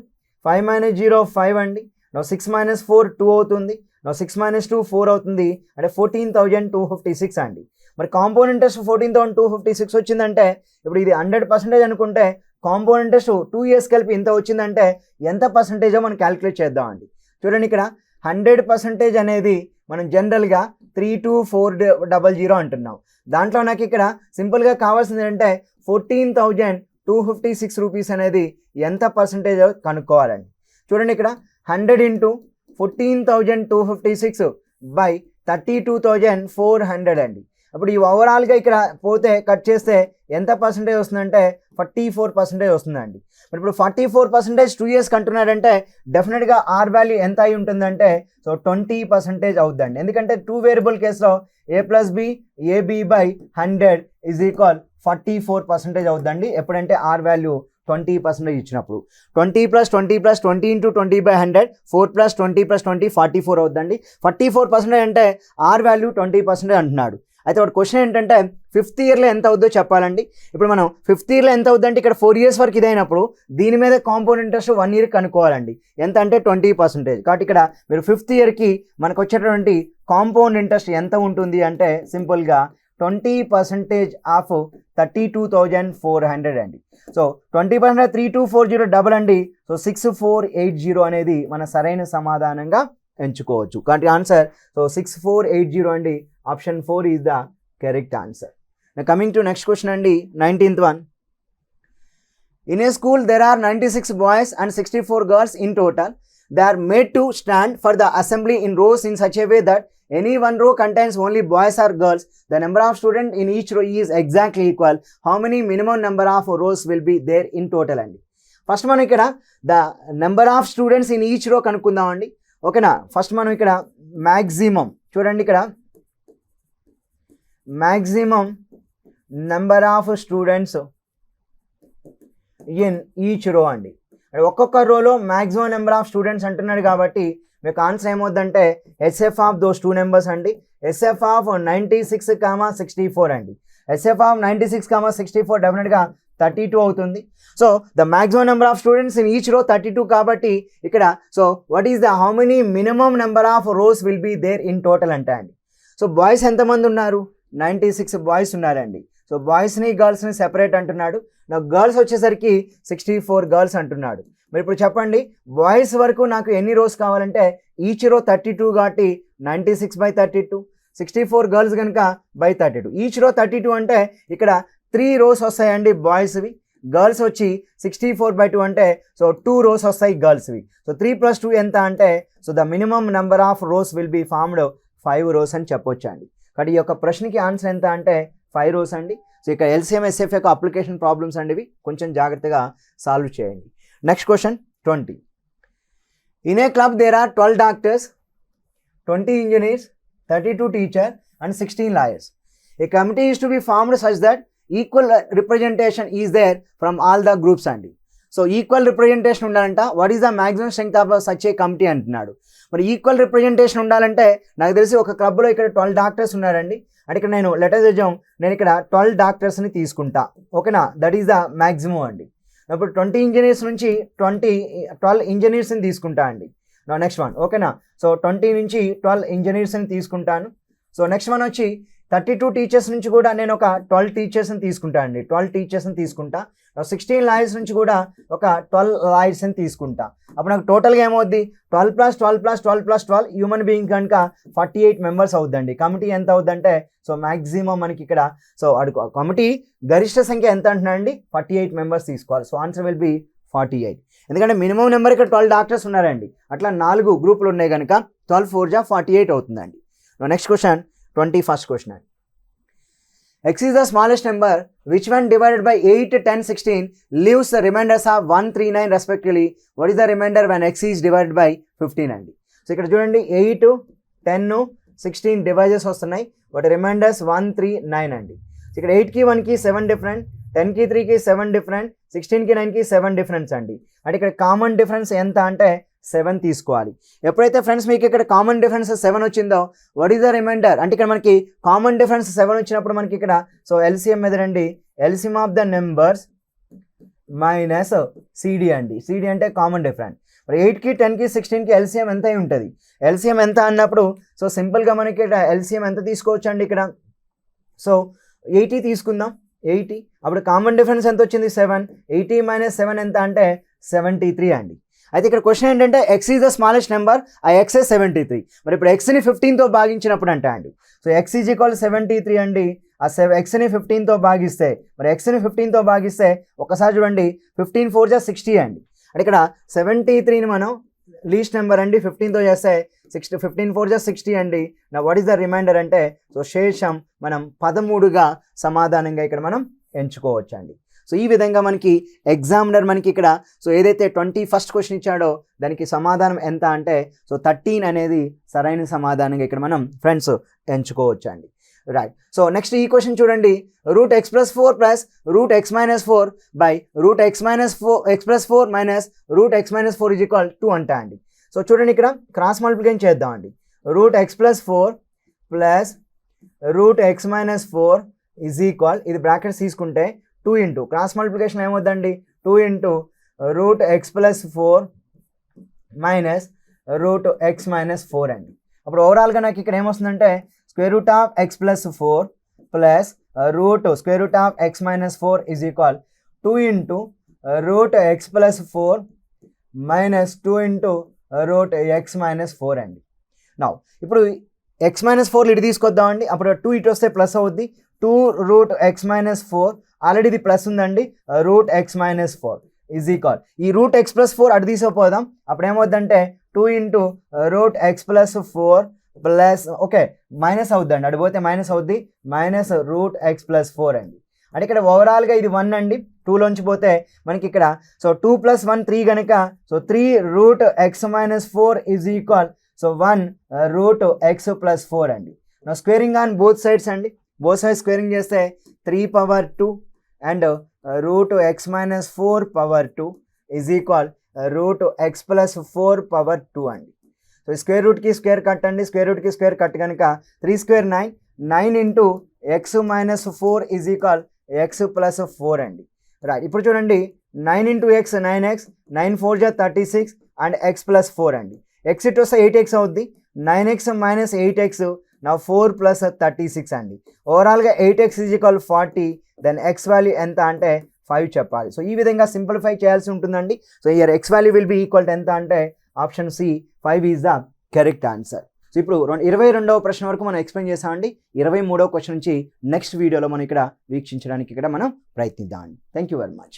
5 - 0 5 అండి. 6 - 4 2 అవుతుంది. 6 - 2 4 అవుతుంది. అంటే 14,256 అండి. మరి కాంపౌండ్ ఇంట్రెస్ట్ 14,256 వచ్చిందంటే ఇప్పుడు ఇది 100% అనుకుంటే కాంపౌండ్ ఇంట్రెస్ట్ 2 ఇయర్స్ కలిపి ఇంత వచ్చిందంటే ఎంత పర్సంటేజో మనం క్యాలిక్యులేట్ చేద్దామండి. చూడండి ఇక్కడ 100% అనేది మనం జనరల్గా 32400 అంటున్నాం. దాంట్లో నాకు ఇక్కడ సింపుల్గా కావాల్సింది ఏంటంటే 14,256 రూపీస్ అనేది ఎంత పర్సంటేజ్ కనుక్కోవాలండి. చూడండి ఇక్కడ 100 × 14,256 బై 32,400 అండి. అప్పుడు ఈ ఓవరాల్గా ఇక్కడ పోతే కట్ చేస్తే ఎంత పర్సంటేజ్ వస్తుందంటే 44% వస్తుందండి. మరి ఇప్పుడు 44% 2 ఇయర్స్కి అంటున్నాడంటే డెఫినెట్గా ఆర్ వాల్యూ ఎంత అయి ఉంటుందంటే సో 20% అవుద్దండి. ఎందుకంటే 2 వేరియబుల్ కేసులో A+B AB బై 100 = 44% అవుద్దండి. ఎప్పుడంటే ఆర్ వాల్యూ 20% ఇచ్చినప్పుడు 20 + 20 + 20 × 20/100 4 + 20 + 20 44 అవుద్దండి. 44% అంటే ఆర్ వాల్యూ 20% అంటున్నాడు. అయితే ఒక క్వశ్చన్ ఏంటంటే 5th ఇయర్లో ఎంత అవుద్దో చెప్పాలండి. ఇప్పుడు మనం 5th ఇయర్లో ఎంత అవుద్దంటే ఇక్కడ 4 ఇయర్స్ వరకు ఇదైనప్పుడు దీని మీద కాంపౌండ్ ఇంట్రెస్ట్ 1 ఇయర్ కనుక్కోవాలండి. ఎంత అంటే 20%. కాబట్టి ఇక్కడ మీరు 5th ఇయర్కి మనకు వచ్చేటువంటి కాంపౌండ్ ఇంట్రెస్ట్ ఎంత ఉంటుంది అంటే సింపుల్గా 20% ఆఫ్ 32,400 అండి. సో 20% 3240 డబుల్ అండి. సో 6480 అనేది మన సరైన సమాధానంగా ఎంచుకోవచ్చు. కాబట్టి ఆన్సర్ సో 6480 అండి. Option 4 is the correct answer. Coming to next question అండి, 19th one. In a school there are 96 boys and 64 girls in total. They are made to stand for the assembly in rows in such a way that any one row contains only boys or girls. The number of students in each row is exactly equal. How many minimum number of rows will be there in total అండి. First మనం ఇక్కడ the number of students in each row కనుక్కుందామండి. ఓకేనా. First మనం ఇక్కడ maximum చూడండి, ఇక్కడ maximum number of students in each row అండి. ఒక్కొక్క రోలో మ్యాక్సిమం నెంబర్ ఆఫ్ స్టూడెంట్స్ అంటున్నాడు కాబట్టి మీకు ఆన్సర్ ఏమవుద్దంటే SF ఆఫ్ దోస్ 2 నెంబర్స్ అండి. SF ఆఫ్ 96, 64 అండి. SF ఆఫ్ 96, 64 డెఫినెట్గా 32 అవుతుంది. So the maximum number of students in each row 32 కాబట్టి ఇక్కడ so what is the how many minimum number of rows will be there in total అంటే అండి. So boys ఎంతమంది ఉన్నారు? 96 బాయ్స్ ఉన్నారండి. సో బాయ్స్ని గర్ల్స్ని సెపరేట్ అంటున్నాడు. నాకు గర్ల్స్ వచ్చేసరికి 64 గర్ల్స్ అంటున్నాడు. మరి ఇప్పుడు చెప్పండి, బాయ్స్ వరకు నాకు ఎన్ని రోస్ కావాలంటే ఈచ్ రో 32 కాబట్టి 96/32, 64 గర్ల్స్ కనుక బై 32. ఈచ్ రో 32 అంటే ఇక్కడ 3 రోస్ వస్తాయండి బాయ్స్వి. గర్ల్స్ వచ్చి 64/2 అంటే సో 2 రోస్ వస్తాయి గర్ల్స్వి. సో 3 + 2 ఎంత అంటే so the minimum number of rows will be formed 5 rows అని చెప్పొచ్చు అండి. కాబట్టి ఈ యొక్క ప్రశ్నకి ఆన్సర్ ఎంత అంటే 5 రోస్ అండి. సో ఇక్కడ LCM SF యొక్క అప్లికేషన్ ప్రాబ్లమ్స్ అండి, ఇవి కొంచెం జాగ్రత్తగా సాల్వ్ చేయండి. Next question 20. In a club there are 12 doctors, 20 engineers, 32 teacher and 16 lawyers. A committee is to be formed such that equal representation is there from all the groups అండి. So equal representation ఉండాలంట. What is the maximum strength of such a committee అంటున్నాడు. మరి equal representation ఉండాలంటే నాకు తెలిసి ఒక క్లబ్లో ఇక్కడ 12 డాక్టర్స్ ఉన్నారండి. అంటే ఇక్కడ నేను లెటర్ ఎగ్జాం నేను ఇక్కడ 12 డాక్టర్స్ని తీసుకుంటా. ఓకేనా, దట్ ఈస్ ద మ్యాక్సిమం అండి. ఇప్పుడు 20 ఇంజనీర్స్ నుంచి 12 ఇంజనీర్స్ని తీసుకుంటా అండి. నెక్స్ట్ వన్ ఓకేనా. సో 20 నుంచి 12 ఇంజనీర్స్ని తీసుకుంటాను. సో నెక్స్ట్ వన్ వచ్చి 32 టీచర్స్ నుంచి కూడా నేను ఒక 12 టీచర్స్ని తీసుకుంటా అండి. 12 టీచర్స్ని తీసుకుంటా. 16 లాయర్స్ నుంచి కూడా ఒక 12 లాయర్స్ని తీసుకుంటా. అప్పుడు నాకు టోటల్గా ఏమవుద్ది 12 + 12 + 12 + 12 హ్యూమన్ బీయింగ్ కనుక 48 మెంబర్స్ అవుద్దండి. కమిటీ ఎంత అవుద్దంటే సో మ్యాక్సిమం మనకి ఇక్కడ సో కమిటీ గరిష్ట సంఖ్య ఎంత అంటున్నాడండి 48 మెంబర్స్ తీసుకోవాలి. So answer will B 48. ఎందుకంటే మినిమం నెంబర్ ఇక్కడ 12 డాక్టర్స్ ఉన్నారండి. అట్లా 4 గ్రూపులు ఉన్నాయి కనుక 12 × 4 = 48 అవుతుందండి. నెక్స్ట్ క్వశ్చన్ 21st క్వశ్చన్ అండి. X is the smallest number which one divided by 8, 10, 16 leaves the remainders of 1, 3, 9 respectively? What is the remainder when x is divided by 15 అండి. సో ఇక్కడ చూడండి 8, 10, 16 డివైజెస్ వస్తున్నాయి, వాటి రిమైండర్స్ 1, 3, 9 అండి. సో ఇక్కడ 8కి 1కి 7 different, 10కి 3కి 7 డిఫరెంట్, 16కి 9కి 7 డిఫరెన్స్ అండి. అంటే ఇక్కడ కామన్ డిఫరెన్స్ ఎంత అంటే 7 తీసుకోవాలి. ఎప్పుడైతే ఫ్రెండ్స్ మీకు ఇక్కడ కామన్ డిఫరెన్స్ 7 వచ్చిందో వాట్ ఈస్ ద రిమైండర్ అంటే ఇక్కడ మనకి కామన్ డిఫరెన్స్ 7 వచ్చినప్పుడు మనకి ఇక్కడ సో ఎల్సిఎం ఎదురండి, LCM of the numbers minus CD అండి. సిడి అంటే కామన్ డిఫరెన్స్. మరి 8కి 10కి 16కి ఎల్సిఎం ఎంత అయి ఉంటుంది? ఎల్సిఎం ఎంత అన్నప్పుడు సో సింపుల్గా మనకి ఇక్కడ ఎల్సిఎం ఎంత తీసుకోవచ్చు అండి ఇక్కడ సో 80 తీసుకుందాం. 80 అప్పుడు కామన్ డిఫరెన్స్ ఎంత వచ్చింది 7, 80 మైనస్ 7 ఎంత అంటే 73 అండి. అయితే ఇక్కడ క్వశ్చన్ ఏంటంటే X is the smallest number, ఆ ఎక్స్ 73. మరి ఇప్పుడు ఎక్స్ని 15తో భాగించినప్పుడు అంటే అండి సో ఎక్స్ ఈజ్ ఈక్వల్ 73 అండి. ఆ ఎక్స్ని 15తో భాగిస్తే మరి ఎక్స్ని 15తో భాగిస్తే ఒకసారి చూడండి 15 4 జా 60 అండి. అంటే ఇక్కడ 73ని మనం లీస్ట్ నెంబర్ అండి 15తో చేస్తే 60, 15 4 జా 60 అండి. నా వాట్ ఈస్ ద రిమైండర్ అంటే సో శేషం మనం 13గా సమాధానంగా ఇక్కడ మనం ఎంచుకోవచ్చు అండి. సో ఈ విధంగా మనకి ఎగ్జామినర్ మనకి ఇక్కడ సో ఏదైతే 21st క్వశ్చన్ ఇచ్చాడో దానికి సమాధానం ఎంత అంటే సో 13 అనేది సరైన సమాధానంగా ఇక్కడ మనం ఫ్రెండ్స్ ఎంచుకోవచ్చు అండి. రైట్. సో నెక్స్ట్ ఈ క్వశ్చన్ చూడండి, route x plus 4 plus route x minus 4 by root x plus 4 minus root x minus 4 is equal to అంటా అండి. సో చూడండి ఇక్కడ క్రాస్ మల్టిప్లికేషన్ చేద్దామండి. Route x plus 4 plus route x minus 4 is equal, ఇది brackets తీసుకుంటే 2 into cross multiplication ఏమవుతుందండి 2 into root x plus 4 minus root x minus 4 అండి. అప్పుడు ఓవరాల్గా నాకు ఇక్కడ ఏమొస్తుందంటే square root of x plus 4 plus root square root of x minus 4 is equal 2 into root x plus 4 minus 2 into root x minus 4 అండి. నా ఇప్పుడు X minus 4 ఇటు తీసుకొద్దామండి, అప్పుడు 2 ఇటు వస్తే ప్లస్ అవుద్ది. 2 రూట్ ఎక్స్ మైనస్ 4 ఆల్రెడీ ఇది ప్లస్ ఉందండి, root x minus 4 is equal ఈ రూట్ ఎక్స్ ప్లస్ 4 అటు తీసుకుపోదాం, అప్పుడు ఏమవుద్దంటే 2 into root x plus 4 plus okay minus అవుద్దండి, అటు పోతే మైనస్ అవుద్ది, మైనస్ రూట్ ఎక్స్ ప్లస్ 4 అండి. అంటే ఇక్కడ ఓవరాల్గా ఇది 1 అండి, 2లోంచి పోతే మనకి ఇక్కడ సో 2 + 1 3 కనుక so 3 route x minus 4 is equal so 1 route x plus 4 అండి. నా స్క్వేరింగ్ ఆన్ బోత్ సైడ్స్ అండి, బోత్ సైడ్స్ స్క్వేరింగ్ చేస్తే 3 power 2 and root x minus 4 power 2 is equal route x plus 4 power 2 అండి. సో స్క్వేర్ రూట్కి స్క్వేర్ కట్ అండి, square రూట్కి square cut కనుక 3 square 9, 9 into X minus 4 is equal X plus 4 అండి. Right. ఇప్పుడు చూడండి 9 into X 9x, 9 4 జా 36 and X plus 4 అండి. X ఇటు వస్తే 8x అవుద్ది, 9x మైనస్ 8x నా 4 ప్లస్ 36 అండి. ఓవరాల్గా 8x is equal 40, then x value ఎంత అంటే 5 చెప్పాలి. సో ఈ విధంగా సింప్లిఫై చేయాల్సి ఉంటుందండి. So here x value will be equal to ఎంత అంటే option C 5 is the correct answer. So ఇప్పుడు 22వ ప్రశ్న వరకు మనం ఎక్స్ప్లెయిన్ చేసామండి. 23వ క్వశ్చన్ నుంచి నెక్స్ట్ వీడియోలో మనం ఇక్కడ వీక్షించడానికి ఇక్కడ మనం ప్రయత్నిద్దామండి. Thank you very much.